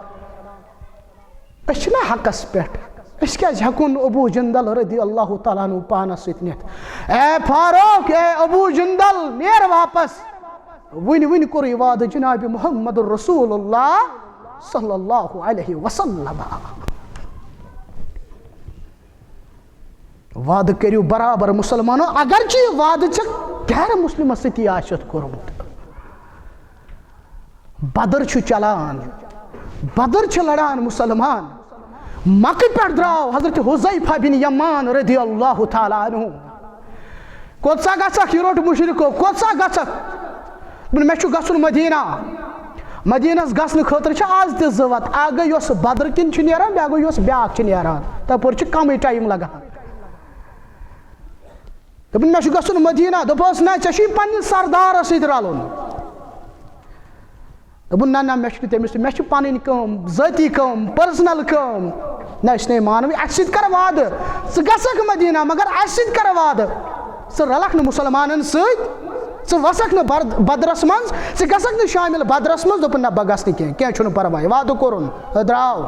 أسۍ چھِنہ حقس پٮ۪ٹھ أسۍ کیٛازِ ہٮ۪کو نہٕ ابوٗ جندل رضی اللہ تعالیٰ عنہ پانس سۭتۍ نِتھ اے فاروق اے ابوٗ جندل نیر واپس وٕنہِ کوٚر یہِ وعدٕ جناب محمد رسول اللہ صلی اللہ علیہ وسلم وعدٕ کٔرِو برابر مُسلمانو اگرچہِ یہِ وعدٕ ژےٚ غیر مُسلِمس سۭتی آسٮ۪تھ کوٚرمُت بدر چھُ چلان بدر چھِ لڑان مُسلمان مکہٕ پٮ۪ٹھ درٛاو حضرت حُذیفہ بن یمان رضی اللہ تعالیٰ عنہ کوٚت سا گژھکھ یہِ روٚٹ مُشرکو کوٚت سا گژھکھ دوٚپُن مےٚ چھُ گژھُن مدیٖنہ مدیٖنس گژھنہٕ خٲطرٕ چھِ آز تہِ 2 وَتہٕ اکھ گٔے یۄس بدر کِنۍ چھِ نیران بیٛاکھ گوٚو یۄس بیٛاکھ چھِ نیران تپٲرۍ چھِ کمٕے ٹایم لگان دوٚپُن مےٚ چھُ گژھُن مدیٖنہ دوٚپہوس نہ ژےٚ چھُے پننِس سردارس سۭتۍ رلُن دوٚپُن نہ مےٚ چھُنہٕ تٔمِس سۭتۍ مےٚ چھِ پنٕنۍ کٲم ذٲتی کٲم پٔرسنل کٲم نہ أسۍ نے مانوٕے اَسہِ سۭتۍ کر وعدٕ ژٕ گژھکھ مدیٖنہ مگر اَسہِ سۭتۍ کر وعدٕ ژٕ رلکھ نہٕ مُسلمانن سۭتۍ ژٕ وسکھ نہٕ بدرس منٛز ژٕ گژھکھ نہٕ شامل بدرس منٛز دوٚپُن نہ بہٕ گژھٕ نہٕ کینٛہہ کینٛہہ چھُنہٕ پرواے وعدٕ کوٚرُن درٛاو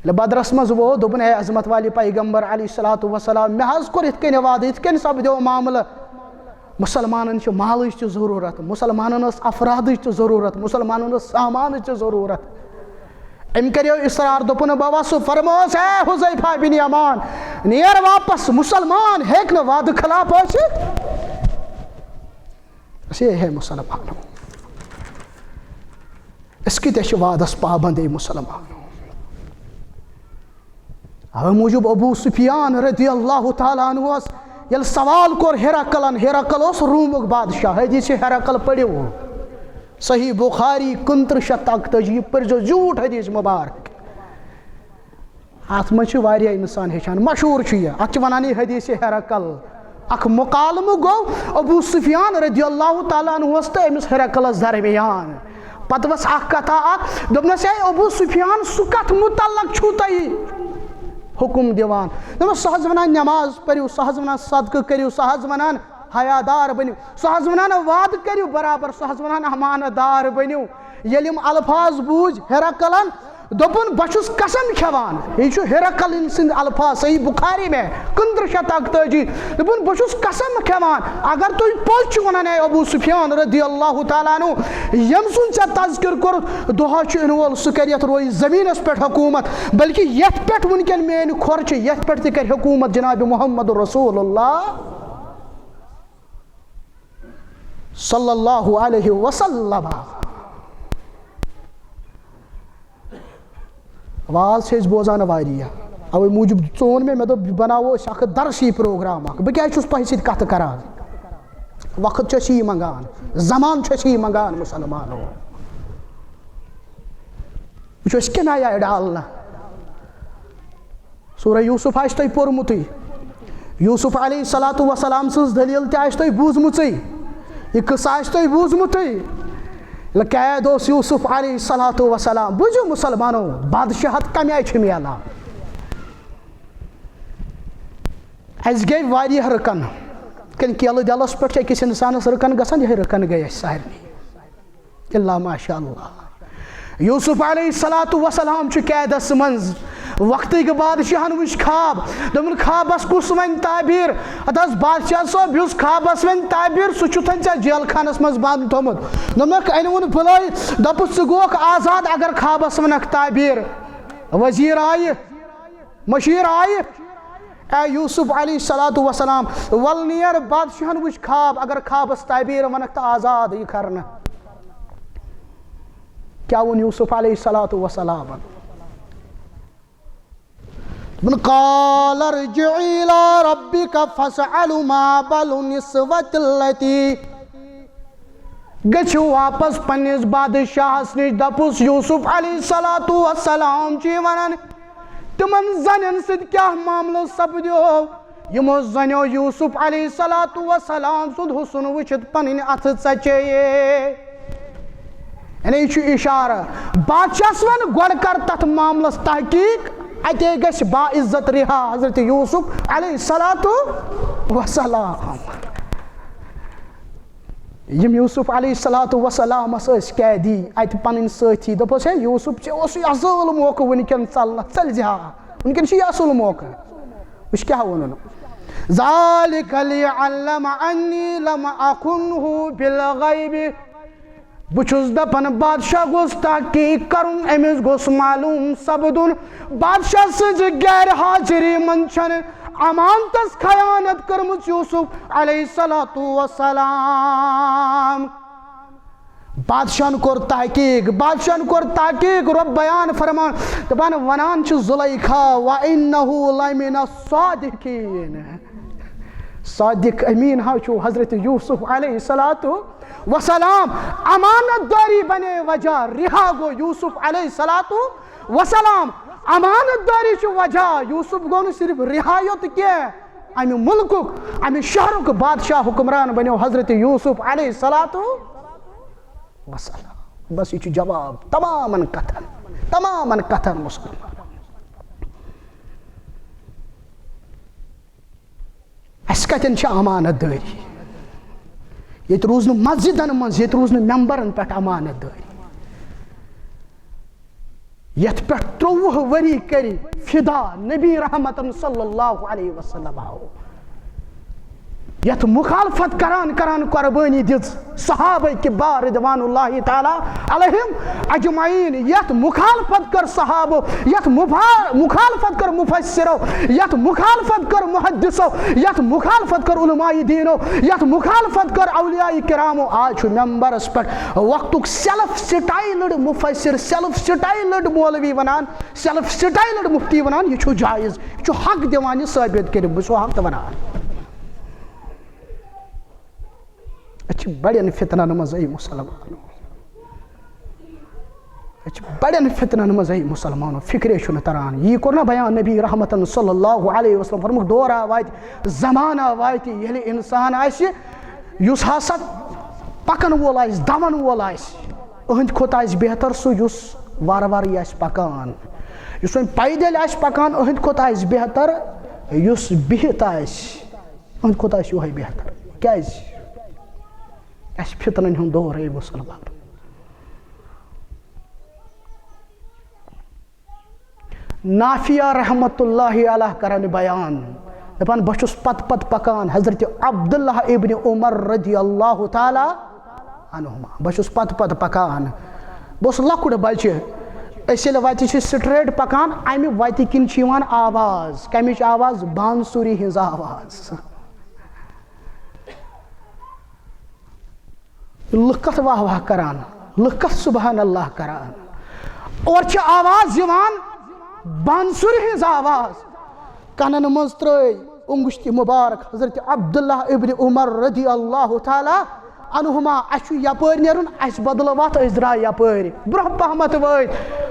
ییٚلہِ بدرس منٛز ووت دوٚپُن اے عظمت والی پیغمبر علیہ الصلوۃ والسلام مےٚ حظ کوٚر یِتھ کٔنۍ وعدٕ یِتھ کٔنۍ سپدیو معاملہٕ مُسلمانن چھِ مالٕچ تہِ ضروٗرت مُسلمانن ٲس افرادٕچ تہِ ضروٗرت مُسلمانن ٲس سامانٕچ تہِ ضروٗرت أمۍ کریو اصرار دوٚپُن بہٕ وسہٕ فرمووُس اے حُذیفہ بن یمان نیر واپس مُسلمان ہیٚکہِ نہٕ وعدٕ خلاف ٲسِتھ ہے مُسلمانو أسۍ کۭتیاہ چھِ وعدس پابنٛد اے مُسلمانو اوے موٗجوٗب ابوٗ سفیان رضی اللہ تعالیٰ عنہُس ییٚلہِ سوال کوٚر ہیرقلن ہیرقل اوس روٗمُک بادشاہ حدیث ہیرقل پٔرِو صحیح بخاری 2943 یہِ پٔرۍزیو زیوٗٹھ حدیث مُبارک اتھ منٛز چھِ واریاہ انسان ہیٚچھان مشہوٗر چھُ یہِ اتھ چھِ ونان یہِ حدیث ہیرقل اکھ مُکالمہٕ گوٚو ابوٗ سفیان رضی اللہ تعالیٰ عنہُس تہٕ أمِس ہیرقلس درمیان پتہٕ ؤژھ اکھ کتھا اکھ دوٚپنس ہے ابوٗ سفیان سُہ کتھ مُتعلق چھُو تۄہہِ حُکُم دِوان دوٚپمس سُہ حظ ونان نٮ۪ماز پٔرِو سُہ حظ ونان صدقہٕ کٔرِو سُہ حظ ونان حیا دار بٔنِو سُہ حظ ونان وعدٕ کٔرِو برابر سُہ حظ ونان امانت دار بٔنِو ییٚلہِ یِم الفاظ بوٗزۍ ہیرقلن دوٚپُن بہٕ چھُس قسم کھٮ۪وان یہِ چھُ ہیرقل سٕنٛدۍ الفاظ صحیح بخاری میں 2943 دوٚپُن بہٕ چھُس قسم کھٮ۪وان اگر تُہۍ پوٚز چھِو ونان اے ابوٗ سفیان رضی اللہ تعالیٰ عنہ ییٚمہِ سُنٛد ژےٚ تذکِر کوٚرُتھ دۄہا چھُ یِنہٕ وول سُہ کرِ یتھ روزِ زٔمیٖنس پٮ۪ٹھ حکوٗمت بلکہِ یتھ پٮ۪ٹھ وٕنکٮ۪ن میٲنۍ کھۄر چھِ یتھ پٮ۪ٹھ تہِ کرِ حکوٗمت جناب محمد رسول اللہ صلی اللہ علیہ وسلم آواز چھِ أسۍ بوزان واریاہ اوے موٗجوٗب ژون مےٚ دوٚپ بناوو أسۍ اکھ درسی پروگرام اکھ بہٕ کیازِ چھُس تۄہہِ سۭتۍ کتھٕ کران وقت چھُ اَسہِ یی منٛگان زمان چھُ اَسہِ یی منٛگان مُسلمانو وٕچھو أسۍ کَمہِ آیہِ آیہِ ڈالنہٕ سورہ یوٗسف آسہِ تۄہہِ پوٚرمُتٕے یوٗسف علیہ الصلوۃ والسلام سٕنٛز دٔلیٖل تہِ آسہِ تۄہہِ بوٗزمٕژٕے یہِ قصہٕ آسہِ تۄہہِ بوٗزمُتٕے ییٚلہِ قید اوس یوٗسف علیہ الصلوۃ والسلام بوٗزِو مُسلمانو بادشاہت کمہِ آیہِ چھِ میلان اَسہِ گٔے واریاہ رٕکن یِتھ کٔنۍ کیلہٕ دٮ۪لس پٮ۪ٹھ چھِ أکِس انسانس رٕکن گژھان یِہے رٕکن گٔے اَسہِ سارنٕے اللہ ماشاء اللہ یوٗسف علیہ الصلوۃ والسلام چھُ قیدس منٛز وقتٕکۍ بادشاہن وٕچھ خواب دوٚپُن خوابس کُس وَنہِ تعبیٖر ہتہٕ حظ بادشاہ صٲب یُس خوابس وَنہِ تعبیٖر سُہ چھُتھن ژےٚ جیل خانس منٛز بنٛد تھوٚمُت دوٚپنکھ أنۍوُن بُلٲیِتھ دوٚپُس ژٕ گوکھ آزاد اگر خوابس ونکھ تعبیٖر وزیٖر آیہِ مشیٖر آیہِ اے یوٗسف علیہ الصلوۃ والسلام وَلہٕ نیر بادشاہن وٕچھ خواب اگر خوابس تعبیٖر ونکھ تہٕ آزاد یہِ کرنہٕ کیٛاہ ووٚن یوٗسف علیہ الصلوۃ والسلامن قال ارجع إلى ربك فاسأل ما بال النسوة التي گٔژھِو واپس پننِس بادشاہس نِش دپُس یوٗسف علیہ الصلوۃ والسلام چھِ ونان تِمن زنٮ۪ن سۭتۍ کیٛاہ معاملہٕ سپدیو یِمو زنیو یوٗسف علیہ الصلوۃ والسلام سُنٛد حُسن وٕچھِتھ پنٕنۍ اتھٕ ژچیے یعنی یہِ چھُ اِشارٕ بادشاہس ون گۄڈٕ کر تتھ معاملس تحقیٖق اتے گژھِ باعزت رِہا حضرت یوٗسف علیہ الصلوۃ والسلام یِم یوٗسف علیہ الصلوۃ والسلامس ٲسۍ قیدی اتہِ پنٕنۍ سٲتھی دوٚپُس ہے یوٗسف ژےٚ اوسُے اصٕل موقعہٕ وٕنکٮ۪ن ژلنس ژٔلۍ زِ ہا وٕنکٮ۪ن چھُے اصٕل موقعہٕ وٕچھ کیٛاہ ووٚنُن ذالِکَ لِیَعْلَمَ أَنِّی لَمْ أَخُنْہُ بِالْغَیْبِ بہٕ چھُس دپان بادشاہ گوٚژھ تحقیٖق کرُن أمِس گوٚژھ معلوٗم سپدُن بادشاہ سٕنٛزِ غیر حاضری منٛز چھنہٕ امانتس خیانت کٔرمٕژ یوٗسف علیہ الصلوۃ والسلام بادشاہن کوٚر تحقیٖق رۄب بیان فرمان دپان ونان چھِ زُلیکھا وَإِنَّهُ لَمِنَ الصَّادِقِیٖن صادق امیٖن حظ چھُ حضرت یوٗسف علیہ الصلوۃ والسلام امانت داری بنے وجہ رہا گو یوٗسف علیہ الصلوۃ والسلام امانت داری چھُ وجہ یوٗسف گوٚو نہٕ صرف رہا یوت کینٛہہ امہِ مُلکُک امہِ شہرُک بادشاہ حُکمران بنیو حضرت یوٗسف علیہ الصلوۃ والسلام بس یہِ چھُ جواب تمامن کتھن مُسلمان اس کتن چھ امانت داری یت روز نہ مسجدن مز یت روز نہ ممبرن پہ امانت داری یت پہ 30 وری کری فدا نبی رحمت صلی اللہ علیہ وسلم آو یت مخالفت کران قربانی دز صحابہ کبار رضوان اللہ تعالی علیہم اجمعین یت مخالفت کر صحابہ یت مخالفت کر مفسرو یت مخالفت کر محدثو یت مخالفت کر علماء دینو یت مخالفت کر اولیاء کرامو آج ممبرس پر وقت سیلف سٹائلڈ مفسر سیلف سٹائلڈ مولوی ونان سیلف سٹائلڈ مفتی ونان یہ جائز یہ حق دیوان ثابت کر بس حق ونان اچھا بڑین فتنن مز مسلمانو بڑین فتنن مز مسلمانو فکرے چھن تران یہ کور نا بیان نبی رحمت صلی اللہ علیہ وسلم فرمک دور وات زمانہ وات یل انسان آس یس ہسا پکن وول آس دون وول آس اہند کھوت آس بہتر سو یس وار وار آس پکان یس وۄنۍ پیدل آس پکان اہند کھوت آس بہتر یس بہت آس اہند کھوت آس یہے بہتر کیاز اس فتنن ہند دور ہے مسلمان نافیہ رحمت اللہ علیہ کرن بیان دپان بچس پت پکان حضرت عبداللہ ابن عمر رضی اللہ تعالی عنہما بچس پت پکان بس لکڑ بچہ اس وتہ سٹریٹ پکان امہ وتہ کن آواز کمچ آواز بانسری ہز آواز لکت واہ واہ کران لکت سبحان اللہ کران اور آواز یوان بانسر ہز آواز کنن مز ترٲے انگشتی مبارک حضرت عبداللہ ابن عمر رضی اللہ تعالی عنہما اس یپٲرۍ نیرُن اس بدل وتھ أسۍ درٛاے یپٲرۍ برونٛہہ پہمت وٲتۍ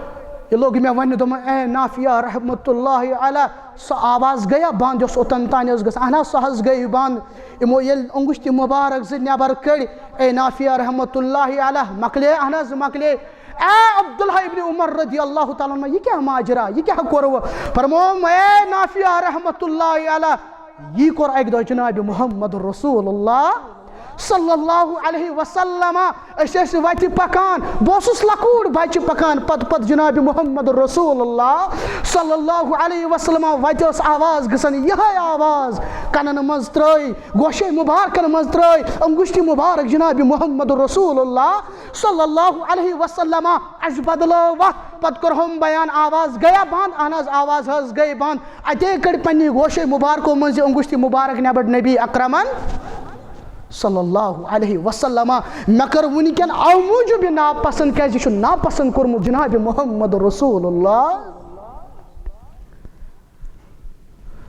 یہ لوگ مےٚ وننہِ دوٚپُن اے نافیہ رحمت اللہ علیہ سۄ آواز گٔیا بنٛد یۄس اوٚتن تانۍ ٲس گژھان اہن حظ سۄ حظ گٔے بنٛد یِمو ییٚلہِ انگشتی مبارک زٕ نٮ۪بر کٔڑۍ اے نافیہ رحمت اللہ علیہ مکلے اہن حظ مکلے اے عبداللہ ابن عمر رضی اللہ تعالیٰ عنہ یہ کیا ماجرا یہ کیا کوٚروٕ فرمووُم اے نافیہ رحمت اللہ علیہ یہ کوٚر اکہِ دۄہ جناب محمد رسول اللہ صلی اللہ علیہ وسلم اس وتہ پکان بہس لکوڑ بچہ پکان پت جناب محمد رسول اللہ صلی اللہ علیہ وسلم وتہ آواز گژھان یہ آواز کنن مز ترٲے گوشے مبارکن مز ترٲے انگشتی مبارک جناب محمد رسول اللہ صلی اللہ علیہ وسلم اس بدلو وقت پت کرہم بیان آواز گیا بند اہن حظ آواز حظ گئی بند اتے کڑ پنہ گوشے مبارکو مز انگشتی مبارک نبڑ نبی اکرمن صلی اللہ علیہ وسلم مے کر ونکن او موجوب یہ ناپسند کیاز یہ ناپسند کورمت جناب محمد رسول اللہ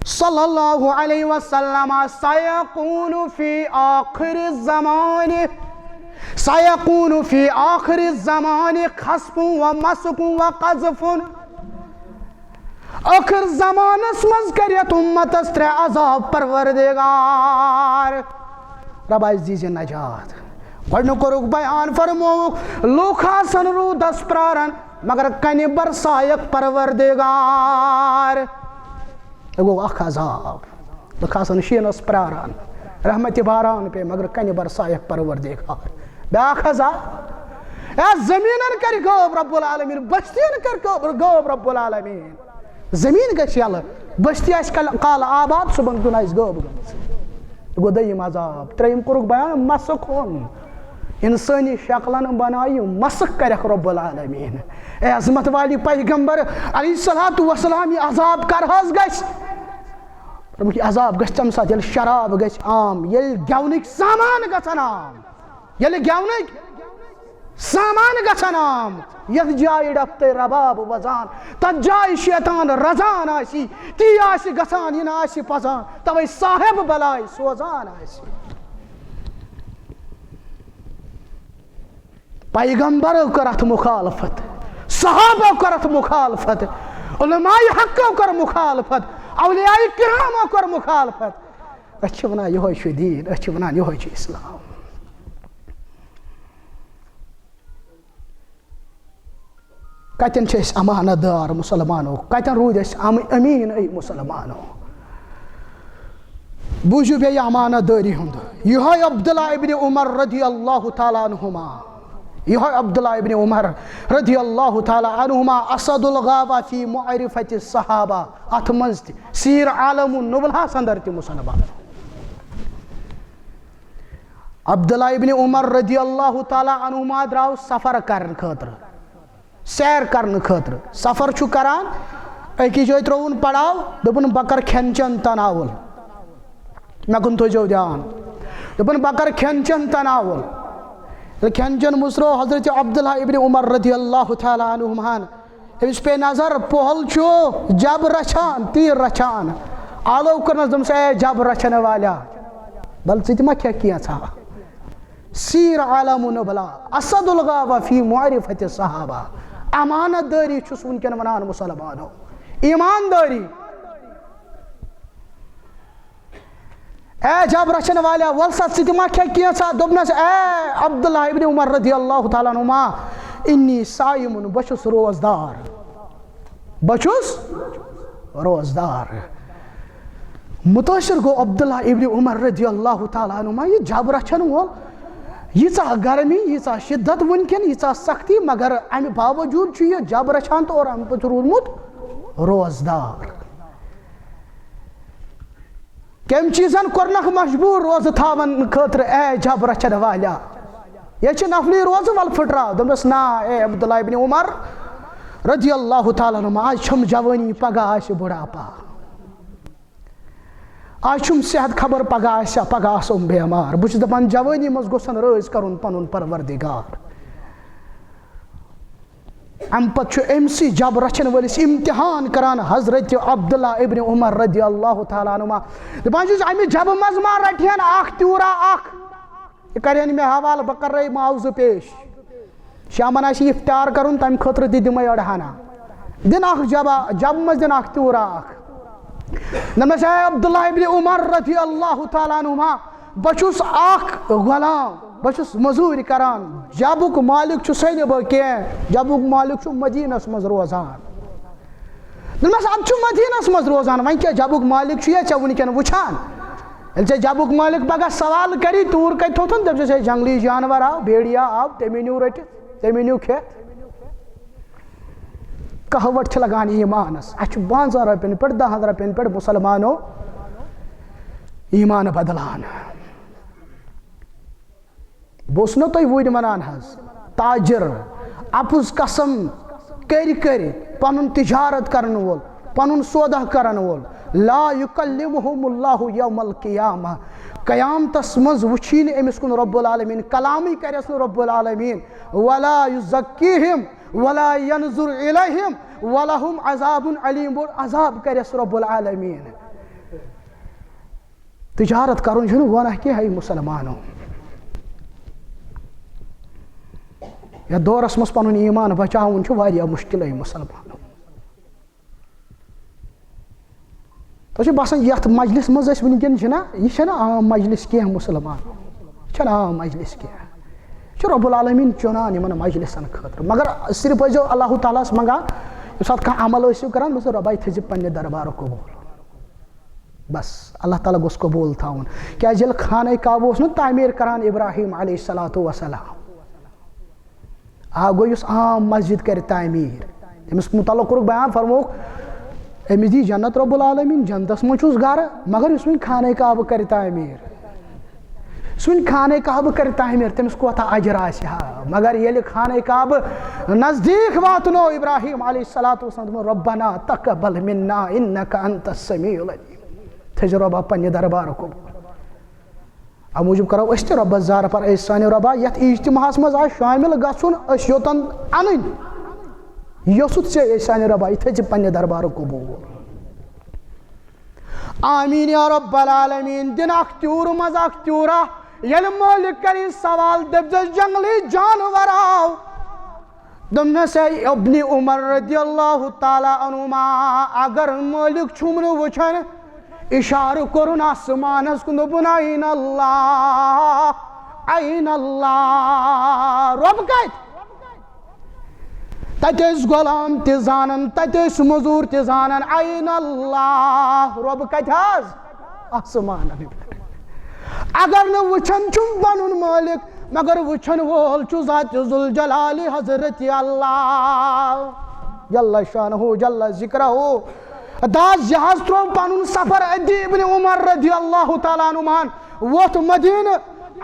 صلی اللہ علیہ وسلم سیقون فی آخر الزمان سیقون فی آخر الزمان خصف و مسق و قذف آخر زمانس مز کریت امتس 3 عذاب پروردگار رب آس دیزِ نجات گۄڈنیُک کوٚرُکھ بیان فرمووُکھ لوٗکھ آسن روٗدس پرارن مگر کنہِ برسایکھ پروردگار یہِ گوٚو اکھ عذاب لُکھ آسن شیٖنس پراران رحمتہِ باران پے مگر کنہِ برسایکھ پروردگار بیاکھ عذاب اے زمیٖنن کرِ غٲب رب العالمیٖن بستین کر غٲب رب العالمیٖن زمیٖن گژھِ یلہٕ بستی آسہِ کالہٕ آباد صبحن کُن آسہِ غٲب گٔمٕژ گو دٔیِم عذاب ترٛیٚیِم کوٚرُکھ بیان مسق ہُن انسٲنی شکلن بنایہِ مسق کرکھ رب العالمیٖن اے عظمت والی پیغمبر علیہ الصلوۃ والسلام یہ عذاب کر حظ گژھِ دوٚپُکھ یہِ عذاب گژھِ تمہِ ساتہٕ ییٚلہِ شراب گژھِ عام ییٚلہِ گٮ۪ونٕکۍ سامان گژھن عام ییٚلہِ گٮ۪ونٕکۍ سامان گژھن عام یتھ جایہِ ڈپتہٕ رباب وزان تتھ جایہِ شیطان رزان آسی تی آسہِ گژھان یہِ نہٕ آسہِ پزان توے صاحب بلاے سوزان آسہِ پیغمبرو کٔر اتھ مخالفت صحابو کٔر اتھ مخالفت علماء حقو کٔر مخالفت اولیاء کرامو کٔر مخالفت أسۍ چھِ ونان یہوے چھُ دیٖن أسۍ چھِ ونان یہوے چھُ اسلام کتن چھِ أسۍ امانت دار مسلمانو کتن روٗدۍ أسۍ أمیٖن أے مسلمانو بوجھو بے امانت داری ہند یہ عبداللہ ابن عمر رضی اللہ تعالیٰ عنہما یہ عبداللہ ابن عمر رضی اللہ تعالیٰ عنہما اسد الغابہ فی معرفت الصحابہ ات منز سیر عالم النبلہ اندر تی مسلمان عبداللہ ابن عمر رضی اللہ تعالیٰ عنہما دراو سفر کرن خاطر سیر کرن خاطر سفر چھو کران ایکی جائے ترون پڑاو دبن بکر کھین چن تناول میں کن تو جو دیان دبن بکر کھین چن تناول کھین چن مصرو حضرت عبداللہ ابن عمر رضی اللہ تعالیٰ عنہمان اس پہ نظر پہل چھو جب رچان تیر رچان آلو کرنس دم سے جب رچن والا بل سیتما کیا تھا سیر عالم نبلا اسد الغابہ فی معرفت صحابہ امانت داری چھس ونکن ونان مسلمانو ایمانداری اے جب رچن والا ولسات سیتما کیا تھا دبنس اے عبداللہ ابن عمر رضی اللہ تعالیٰ عنہما انی سائمن بچس روزدار بچس روزدار متاثر گو عبداللہ ابن عمر رضی اللہ تعالیٰ عنہما یہ جب رچن وول یہ گرمی یہ شدت ونکن یہ سختی مگر امی باوجود یہ جب رچان تو اور ام پہ روزمت روزدار کم چیزن کرنک مجبور روز تھاون خاطر اے جب رچن والا یہ نفلی روز ول پھٹراو دمس نا اے عبداللہ ابن عمر رضی اللہ تعالیٰ عنہ آج چھم جوانی پگہ آس بڑھاپا آج چھم صحت خبر پگہ آسم بیمار بچ دپان جوانی مز گوسن رٲض کرن پنن پروردگار ام پتہ امسی جب رچن ولس امتحان کران حضرت عبداللہ ابن عمر رضی اللہ تعالیٰ عنہ دپان چھس امی جب مز ما رٹھین اخ تیورا اخ یہ کرین میں حوالہ بہ کر رہی معاوضہ پیش شامن آسی افطار کرن تم خطر دی دمے اڑہانا دن اخ جب مز دن اخ تیورا اخ نمس ہے عبداللہ ابن عمر رضی اللہ تعالیٰ عنہ بچس اخ غلام بچس مزور کران جبک مالک چھ سین بکی جبک مالک چھ مدینس مز روزان نمس اب چھ مدینس مز روزان وین کیا جبک مالک چھ یہ ونکن وچھان یل جبک مالک پگہ سوال کری تور کت تھوتن دپ سے جنگلی جانور آو بیڑیا آو تمی نیو رٹ تمی نیو کھیت کہوٹ چھ لگان ایمانس اچھ 500 رپین پہ 10 رپین پہ مسلمانو ایمان بدلان بوس نا تھی وُرۍ ونان حظ تاجر اپُز قسم کر پنن تجارت کرن وول پنن سودہ کرن وول لا یکلمہم اللہ یوم القیامہ قیامتس مز وچھین امس کن رب العالمین کلامی کرس رب العالمین ولا یزکیہم ولا ینظر الیہم ولہم عذاب علیم عذاب کرس رب العالمین تجارت کرن چھن گناہ کی ہے مسلمانوں یا دورس مز پنن ایمان بچاون چھ واریاہ مشکل ہے مسلمانوں تو باسان یت مجلس مز ونکن چھنا یہ چھنا عام مجلس کی مسلمان چھنا عام مجلس کی رب العالمین چنان یمن مجلسن خاطر مگر صرف ٲسۍزیو اللہ تعالیٰ ہس منگان ییٚمہِ ساتہٕ کانٛہہ عمل ٲسِو کران بس رۄباے تھٲیزِ پننہِ دربارُک قبوٗل بس اللہ تعالیٰ گوٚژھ قبوٗل تھاوُن کیٛازِ ییٚلہِ خانہ کعبہ اوس نہٕ تعمیٖر کران ابراہیم علیہ الصلوۃ والسلام گو یُس عام مسجد کر تعمیٖر تٔمِس متعلق کوٚرُکھ بیان فرمووُکھ أمِس دی جنت رب العالمین جنتس منٛز چھُس گرٕ مگر یُس وۄنۍ خانہ کعبہ کر تعمیٖر یُس وۄنۍ خانہ کعبہ کر تعمیٖر تٔمِس کوتاہ اجر آسہِ ہا مگر ییٚلہِ خانہ کعبہ نزدیٖک واتنو ابراہیم علیہ الصلوۃ والسلام دوٚپُن ربنا تقبل منا انک انت السمیع العلیم تھٲیزِ رۄبا پننہِ دربارُک قبوٗل امہِ موٗجوٗب کرو أسۍ تہِ رۄبس زارٕ پر أسۍ سانہِ رۄبا یتھ اجتماعس منٛز آسہِ شٲمِل گژھُن أسۍ یوٚتن انٕنۍ یوٚژُتھ ژےٚ أسۍ سانہِ رۄبا یہِ تھٲیزِ پننہِ دربارُک قبوٗل آمیٖن یا رب العالمیٖن دِن اکھ تیوٗر منٛز اکھ تیوٗرا ییٚلہِ مٲلِک کری سوال دٔپزٮ۪س جنگلی جانور آو دوٚپنس اے ابن عمر رضی اللہ تعالیٰ عنہما اگر مٲلِک چھُم نہٕ وٕچھان اشارٕ کوٚرُن آسمانس کُن دوٚپُن این اللہ این اللہ رۄب کتہِ تتہِ ٲسۍ غلام تہِ زانان تتہِ ٲسۍ موٚزوٗر تہِ زانان این اللہ رۄب کتہِ حظ آسمان اگر نہ وچھن چھم پنن مالک مگر وچھن وول چھُ ذات ذوالجلال حضرت اللہ جل شانہ جل ذکرہ داس جہاز ترو پنن سفر ادی ابن عمر رضی اللہ تعالیٰ عنہمان ووت مدینہ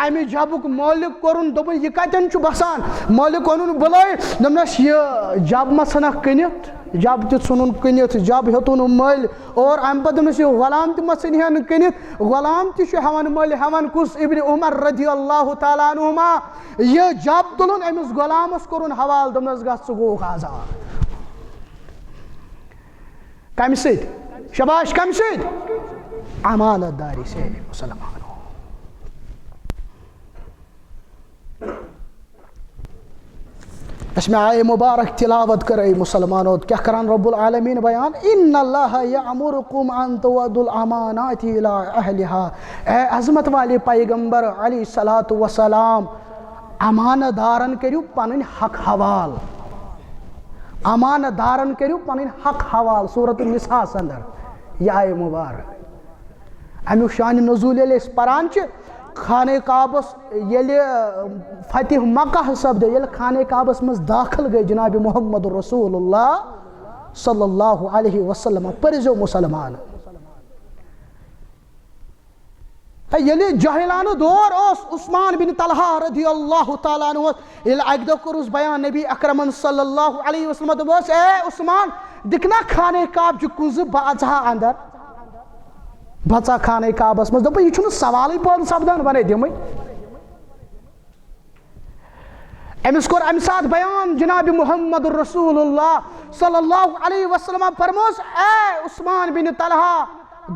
امی جبک مالک کورن دوپن یہ کتن چھُ بسان مالک اونن بلائے دپنس یہ جب ما ژھنکھ کٕنِتھ جب تہِ ژھُنُن کٕنِتھ جب ہیوٚتُن مٔلۍ اور امہِ پتہٕ دپنس یہ غلام تہِ ما ژھٕنہن کٕنِتھ غلام تہِ چھُ ہٮ۪وان مٔلۍ ہٮ۪وان کُس ابن عمر رضی اللہ تعالیٰ عنہما یہ جب تُلُن أمِس غلامس کوٚرُن حوالہٕ دوپنس گژھ ژٕ گوٚوُکھ آزاد کمہِ سۭتۍ شباش کمہِ سۭتۍ امانت داری سے مسلمانوں اس میں آئے مبارک تلاوت کرے مسلمانوں کیا کران رب العالمین بیان ان اللہ یامرکم ان تؤدوا الامانات الی اہلها اے عظمت والے پیغمبر علیہ الصلوۃ والسلام امانت دارن کریو پنن حق حوال امانت دارن کریو پنن حق حوال سورۃ النساء اندر یہ آئے مبارک امیک شان نزول ییٚلہِ أسۍ پران چھِ خانہ کعبس ییٚلہِ فتح مکہ سپدے ییٚلہِ خانہ کعبس منٛز داخل گٔے جناب محمد رسول اللہ صلی اللہ علیہ وسلم پٔرزیو مسلمان ییٚلہِ جاہلانہ دور اوس عثمان بن طلحہ رضی اللہ تعالیٰ عنہ ییٚلہِ اکہِ دۄہ کوٚرُس بیان نبی اکرمن صلی اللہ علیہ وسلم دوٚپُس اے عثمان دِکھ نا خانہ کعب چہِ کُنزٕ بہٕ اژہا اندر بچا خانہ کعبس مز دپ یہ چھُنہٕ سوالٕے پٲدٕ سپدان بنے دِمٕے أمِس کوٚر اَمہِ ساتہٕ بیان جناب محمد رسول اللہ صلی اللہ علیہ وسلم فرموس اے عثمان بن طلحہ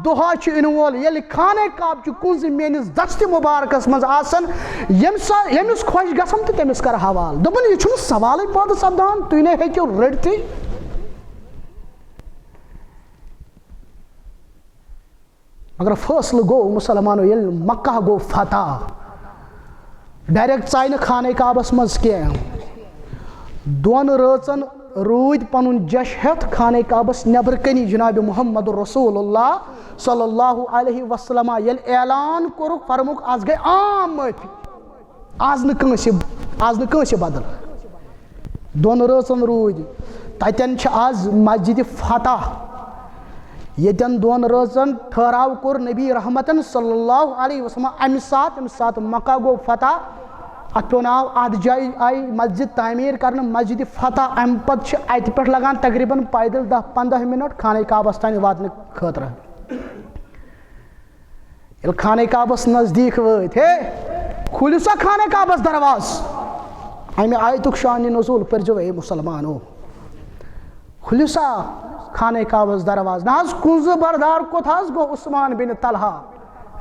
دۄہا چھُ یِنہٕ وول ییٚلہِ خانہ کعب چہِ کُنزٕ میٲنِس دستہِ مُبارکس منٛز آسن ییٚمِس خۄش گژھن تہٕ تٔمِس کر حوالہٕ دوٚپُن یہِ چھُنہٕ سوالٕے پٲدٕ سپدان تُہۍ نے ہیٚکِو رٔٹتھٕے مگر فٲصلہٕ گوٚو مسلمانو ییٚلہِ مکہ گوٚو فتح ڈایریکٹ ژاے نہٕ خانہ کعبس منٛز کینٛہہ دۄن رٲژن روٗدۍ پنُن جش ہٮ۪تھ خانہ کعبس نٮ۪برٕ کَنی جناب محمد رسول اللہ صلی اللہ علیہ وسلم ییٚلہِ اعلان کوٚرُکھ فرموُکھ آز گٔے عام معٲفی آز نہٕ کٲنٛسہِ بدل دۄن رٲژن روٗدۍ تتٮ۪ن چھِ آز مسجد فتح ییٚتٮ۪ن دۄن رٲژن ٹھہراو کوٚر نبی رحمتن صلی اللہ علیہ وسلم امہِ ساتہٕ مکہ گوٚو فتح اتھ پیوٚو ناو اتھ جایہِ آیہِ مسجد تعمیٖر کرنہٕ مسجد فتح امہِ پتہٕ چھِ اتہِ پٮ۪ٹھ لگان تقریٖباً پیدل 10-15 منٹ خانہ کعبس تانۍ واتنہٕ خٲطرٕ ییٚلہِ خانہ کعبس نزدیٖک وٲتۍ ہے کھوٗلِو سا خانہ کعبس درواز امہِ آیتُک شانِ نزول پٔرزیو اے مسلمانو کھوٗلِو سا خانہ کعبس درواز نہ حظ کُنزٕ بردار کوٚت حظ گوٚو عثمان بن طلحہ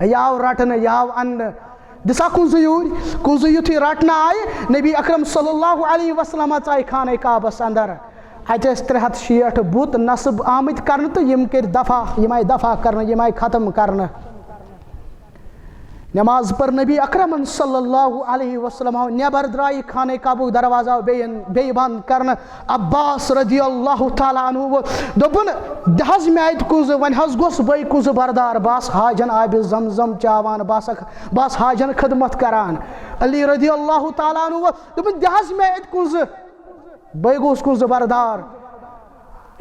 یہِ آو رٹنہٕ یہِ آو اننہٕ دِسا کُنزٕ یوٗرۍ کُنزٕ یُتھُے رٹنہٕ آیہِ نبی اکرم صلی اللہ علیہ وسلم ژاے خانہ کعبس اندر اتہِ ٲسۍ 360 بُت نصب آمٕتۍ کرنہٕ تہٕ یِم کٔرۍ دفع یِم آیہِ دفع کرنہٕ یِم آیہِ ختم کرنہٕ نماز پر نبی اکرمن صلی اللہ علیہ وسلم نیبر درٛایہِ خانہ کعبُک دروازٕ آو بیٚیہِ بنٛد کرنہٕ عباس رضی اللہ تعالیٰ عنہ دوٚپُن دِ حظ مےٚ اَتہِ کُنزٕ وۄنۍ حظ گوٚژھ بٕے کُنزٕ بردار بہٕ آسہٕ حاجن آبِ زمزم چاوان بہٕ آسہٕ حاجن خدمت کران علی رضی اللہ تعالیٰ عنہ دوٚپُن دِ حظ مےٚ اَتہِ کُنزٕ بٕے گوٚوُس کُنزٕ بردار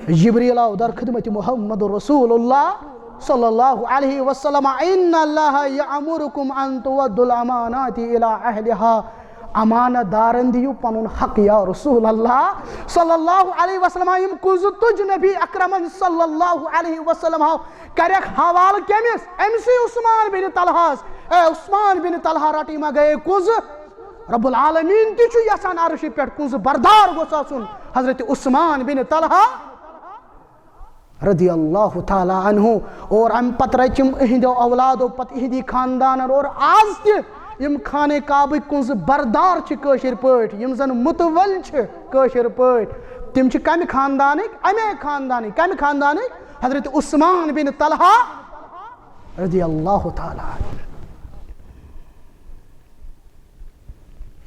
جبریٖل آو در خدمت محمد رسول اللہ صلی اللہ علیہ وسلم ان اللہ یامرکم ان تؤدوا الامانات الی اہلها امانت دارن دیو پنن حق یا رسول اللہ صلی اللہ علیہ وسلم یم کُنزٕ تُج نبی اکرمن صلی اللہ علیہ وسلم کریکھ حوالہٕ کٔمِس أمسٕے عثمان بن طلحہس اے عثمان بن طلحہ رٹی ما گٔیے کُنزٕ رب العالمین تہِ چھُ یژھان عرشہِ پٮ۪ٹھ کُنزٕ بردار گوٚژھ آسُن حضرت عثمان بن طلحہ رضی اللہ تعالیٰ عنہ اور ام پتہٕ رچ یِم اہنٛدیو اولادو پتہٕ اہنٛدی خاندانن اور آز تہِ یِم خانہ کعبٕکۍ کُنزٕ بردار چھِ کٲشِر پٲٹھۍ یِم زن مُتول چھِ کٲشِر پٲٹھۍ تِم چھِ کمہِ خاندانٕکۍ امے خاندانٕکۍ کمہِ خاندانٕکۍ حضرت عثمان بن طلحہ رضی اللہ تعالیٰ عنہ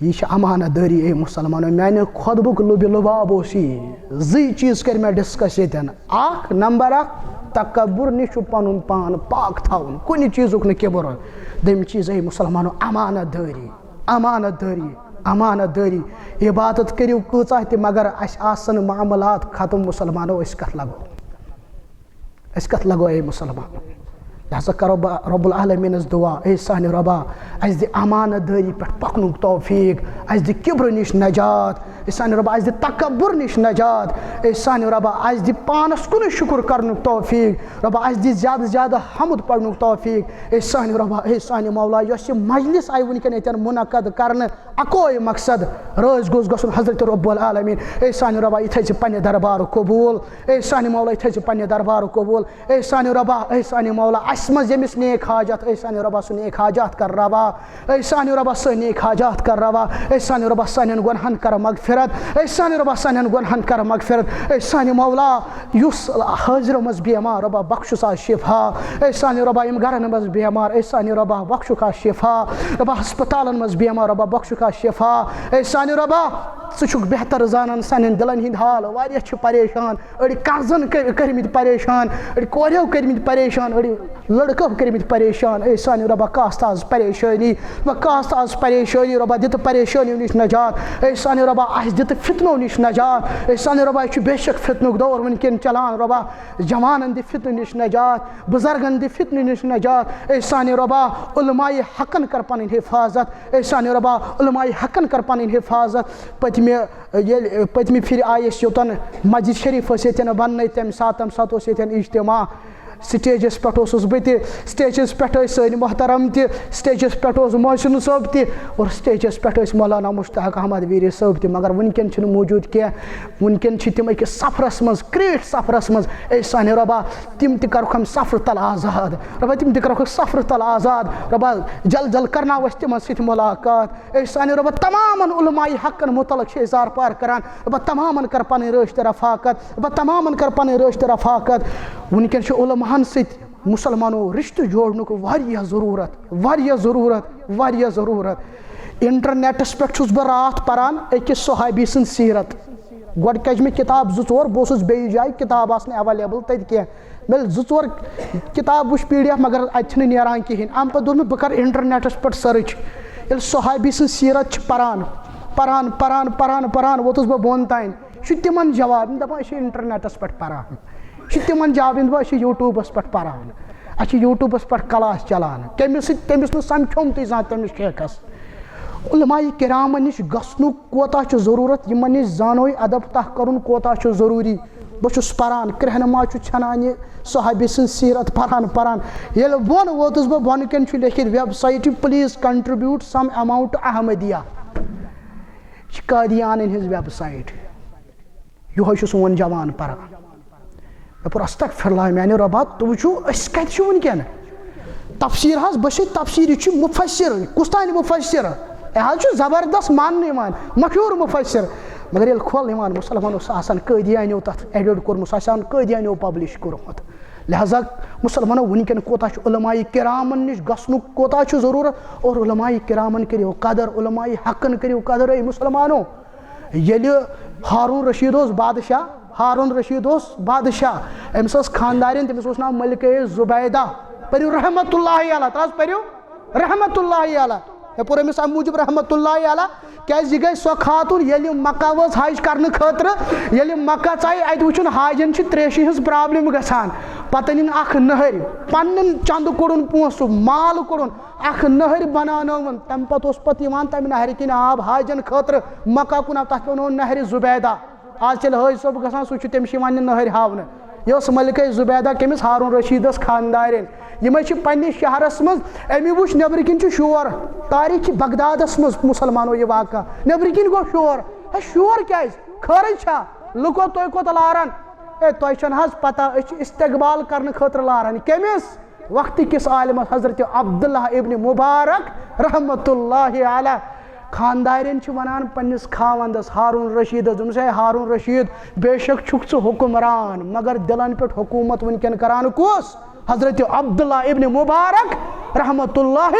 یہ چھِ امانت دٲری اے مسلمانو میانہِ خۄطبُک لُبہِ لُباب اوس یی زٕے چیٖز کٔرۍ مےٚ ڈِسکس ییٚتٮ۪ن اکھ نمبر 1 تکبر نش پن پان پاک تھاؤن کن چیزک نہ کبر دم چیز اے مسلمانو امانت داری امانت داری امانت داری عبادت کریو کۭژاہ تہِ مگر اَسہِ آسن معاملات ختم مسلمانو أسۍ کتھ لگو اے مسلمان لہذا کرو رب العالمینس دعا اے سانہِ رۄبا اَسہِ دِ امانت دٲری پٮ۪ٹھ پکنُک توفیق اَسہِ دِ کِبرٕ نِش نجات اے سانہِ رۄبا اَسہِ دِ تکبر نِش نجات اے سانہِ رۄبا اَسہِ دِ پانس کُنٕے شُکر کرنُک توفیق رۄبا اَسہِ دِ زیادٕ زیادٕ حمد پرنُک توفیق اے سانہِ رۄبا اے سانہِ مولا یۄس یہِ مجلس آیہِ وٕنکٮ۪ن ییٚتٮ۪ن منعقد کرنہٕ اکوے مقصد رٲضۍ گوٚژھ گژھُن حضرت رب العالمیٖن اے سانہِ رۄبا یہِ تھٲے ژٕ پننہِ دربارُک قبوٗل اے سانہِ مولا یہِ تھٲے ژٕ پننہِ دربارُک قبوٗل اے سانہِ رۄبا اے سانہِ مولا اَسہِ منٛز ییٚمِس نیک حاجت اے سانہِ رۄبا سُہ نیک حاجات کر روا اے سانہِ رۄبا سٲنۍ نیک حاجات کر روا اے سانہِ رۄبا سانٮ۪ن گۄنہن کر مغفرت اے سانہِ رۄبا سانٮ۪ن گۄنہن کر مغفرت اے سانہِ مولا یُس حٲضرو منٛز بیمار رۄبا بخشُس آز شفا اے سانہِ رۄبا یِم گرن منٛز بیمار اے سانہِ رۄبا بخشُکھ آز شفا رۄبا ہسپتالن منٛز بیمار رۄبا بخشُکھ آز شفا اے سانہِ رۄبا ژٕ چھُکھ بہتر زانان سانٮ۪ن دلن ہٕنٛدۍ حال واریاہ چھِ پریشان أڑۍ قرضن کٔرمٕتۍ پریشان أڑۍ کوریو کٔرمٕتۍ پریشان أڑۍ لڑکو کٔرمٕتۍ پریشان اے سانہِ رۄبا کاست آز پریشٲنی کاست آز پریشٲنی رۄبا دِتہٕ پریشٲنیو نِش نجات اے سانہِ رۄبا اَسہِ دِتہٕ فتنو نِش نجات اے سانہِ رۄبا یہِ چھُ بے شک فتنُک دور وٕنکٮ۪ن چلان رۄبا جوانن دِ فتنہٕ نِش نجات بُزرگن دِ فتنہٕ نِش نجات اے سانہِ رۄبا علماءِ حقن کر پنٕنۍ حفاظت اے سانہِ رۄبا علماءِ حقن کر پنٕنۍ حفاظت پٔتمہِ پھِرِ آیہِ أسۍ یوٚتن مسجد شریف ٲسۍ ییٚتٮ۪ن بننے تمہِ ساتہٕ اوس ییٚتٮ۪ن اجتماع سٹیجس پٮ۪ٹھ اوسُس بہٕ تہِ سٹیجس پٮ۪ٹھ ٲسۍ سٲنۍ محترم تہِ سٹیجس پٮ۪ٹھ اوس محسن صٲب تہِ اور سٹیجس پٮ۪ٹھ ٲسۍ مولانا مشتاق احمد ویٖری صٲب تہِ مگر وٕنکٮ۪ن چھِنہٕ موٗجوٗد کینٛہہ وٕنکٮ۪ن چھِ تِم أکِس سفرس منٛز کرٛیٖٹھ سفرس منٛز اے سانہِ رۄبا تِم تہِ کرہوکھ ہم سفر تل آزاد رۄبا تِم تہِ کرہوکھ سفر تل آزاد رۄبا جل جل کرناو أسۍ تِمن سۭتۍ مُلاقات اے سانہِ رۄبا تمامن علماءِ حقن متعلق چھِ اظہار پار کران رۄبا تمامن کر پنٕنۍ رٲچھ تہٕ رفاقت رۄبا تمامن کر پنٕنۍ رٲچھ تہٕ رفاقت وٕنکٮ۪ن چھُ علماہن سۭتۍ مسلمانو رشتہٕ جوڑنُک واریاہ ضروٗرت انٹرنیٹس پٮ۪ٹھ چھُس بہٕ راتھ پران أکِس صحابی سٕنٛز سیٖرت گۄڈٕ کَجہِ مےٚ کِتاب 2-4 بہٕ اوسُس بیٚیِس جایہِ کِتاب آسہٕ نہٕ ایویلیبل تَتہِ کینٛہہ مےٚ 2-4 کِتاب وٕچھ PDF مگر اَتہِ چھِنہٕ نیران کِہیٖنۍ اَمہِ پتہٕ دوٚپ مےٚ بہٕ کرٕ انٹرنیٹس پٮ۪ٹھ سٔرٕچ ییٚلہِ صحابی سٕنٛز سیٖرت چھِ پران ووتُس بہٕ بۄن تانۍ یہِ چھُ تِمن جواب یِم دپان أسۍ چھِ انٹرنیٹس پٮ۪ٹھ پران یہِ چھُ تِمن جواب یِم دپان أسۍ چھِ یوٗٹیوٗبس پٮ۪ٹھ پران اَسہِ چھِ یوٗٹیوٗبس پٮ۪ٹھ کلاس چلان تٔمِس نہٕ سمکھیومتُے زانٛہہ تٔمِس ٹھیکس علماء کرامن نِش گژھنُک کوتاہ چھُ ضروٗرت یِمن نِش زانوے ادب تح کرُن کوتاہ چھُ ضروٗری بہٕ چھُس پران کرہنما چھُ ژھنان یہِ صحابی سٕنٛز سیٖرت پران ییٚلہِ بۄن ووتُس بہٕ بۄنہٕ کٮ۪ن چھُ لیکھِتھ web site please contribute some amount Ahmadiyya یہِ چھِ قٲدیانن ہٕنٛز ویب سایٹ یِہوے چھُ سون جوان پران مےٚ پوٚر استغفراللہ میانہِ رۄبا تُہۍ وٕچھِو أسۍ کتہِ چھِ وٕنکٮ۪ن تفسیٖر حظ بہٕ چھُس تفسیٖر یہِ چھُ مُفسر کُس تانۍ مُفسر یہِ حظ چھُ زبردست ماننہٕ یِوان مشہوٗر مُفسر مگر ییٚلہِ کھول یِوان مُسلمان اوس آسان قٲدیانیو تتھ ایڈِٹ کوٚرمُت سُہ آسان قٲدیانیو پبلش کوٚرمُت لہذا مُسلمانو وٕنکٮ۪ن کوتاہ چھُ علماء کرامن نِش گژھنُک کوتاہ چھُ ضروٗرت اور علماء کرامن کٔرِو قدر علماء حقن کٔرِو قدر اے مُسلمانو ییٚلہِ ہارون رشید اوس بادشاہ أمِس ٲس خاندارٮ۪ن تٔمِس اوس ناو ملکہ زُبیدہ پٔرِو رحمتُ اللہ علیہ ترٛاو پٔرِو رحمتُ اللہ علیہ مےٚ پوٚر أمِس اَمہِ موٗجوٗب رحمتُ اللہ علیہ کیازِ یہِ گٔے سۄ خاتوٗن ییٚلہِ مکہ وٲژ حج کرنہٕ خٲطرٕ ییٚلہِ مکہ ژایہِ اَتہِ وٕچھُن حاجن چھِ تریشہِ ہٕنٛز پرابلم گژھان پتہٕ أنِن اکھ نٔہٕرۍ پننٮ۪ن چندٕ کوٚڑُن پونٛسہٕ مال کوٚڑُن اکھ نٔہٕرۍ بناونٲوٕن تمہِ پتہٕ اوس پتہٕ یِوان تمہِ نہرِ کِنۍ آب حاجن خٲطرٕ مکہ کُن تتھ پیٚوناوُن نہرِ زُبیدہ آز ییٚلہِ حٲج صٲب گژھان سُہ چھُ تٔمِس یِوان یہِ نٔہٕرۍ ہاونہٕ یہِ ٲس ملکہ زُبیدہ کٔمِس ہارون رشیدس خاندارٮ۪ن یِمے چھِ پننِس شہرس منٛز أمۍ وٕچھ نیٚبرٕ کِنۍ چھُ شور تاریٖخ بغدادس منٛز مُسلمانو یہِ واقعہ نیٚبرٕ کِنۍ گوٚو شور ہے شور کیازِ خٲرٕے چھا لُکو تُہۍ کوٚت لاران اے تۄہہِ چھَنہٕ حظ پتہ أسۍ چھِ استقبال کرنہٕ خٲطرٕ لاران کٔمِس وقتہٕ کِس عالمس حضرت عبداللہ ابن مبارک رحمتُ اللہ علیہ خاندارٮ۪ن چھِ ونان پننِس خاوندس ہارون رشیدس دوٚپمس ہے ہارون رشید بے شک چھُکھ ژٕ حُکمران مگر دلن پٮ۪ٹھ حکوٗمت وٕنکٮ۪ن کران کُس حضرت عبداللہ ابن مبارک رحمتُ اللہ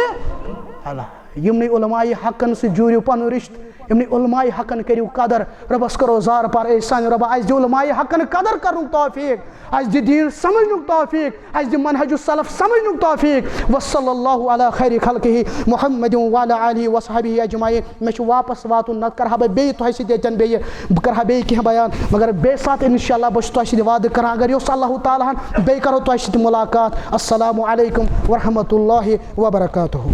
علیہ یمنی علماء حقن سے جوریو پن رشت یمنی علماء حقن کریو قدر ربس کرو زار پر اے سان رب اس دی علماء حقن قدر کرن توفیق اس دی دین سمجھن توفیق اس دی منہج السلف سمجھن توفیق وصلی اللہ علی خیر خلقہ محمد وعلی آلہ وصحبہ اجمعین میں چھ واپس واتن نت کرہا بے تو سی دیتن بے کرہا بے کی بیان مگر بے ساتھ انشاءاللہ بش تو سی وعدہ کران اگر یوس اللہ تعالی بے کرو تو سی ملاقات السلام علیکم ورحمۃ اللہ وبرکاتہ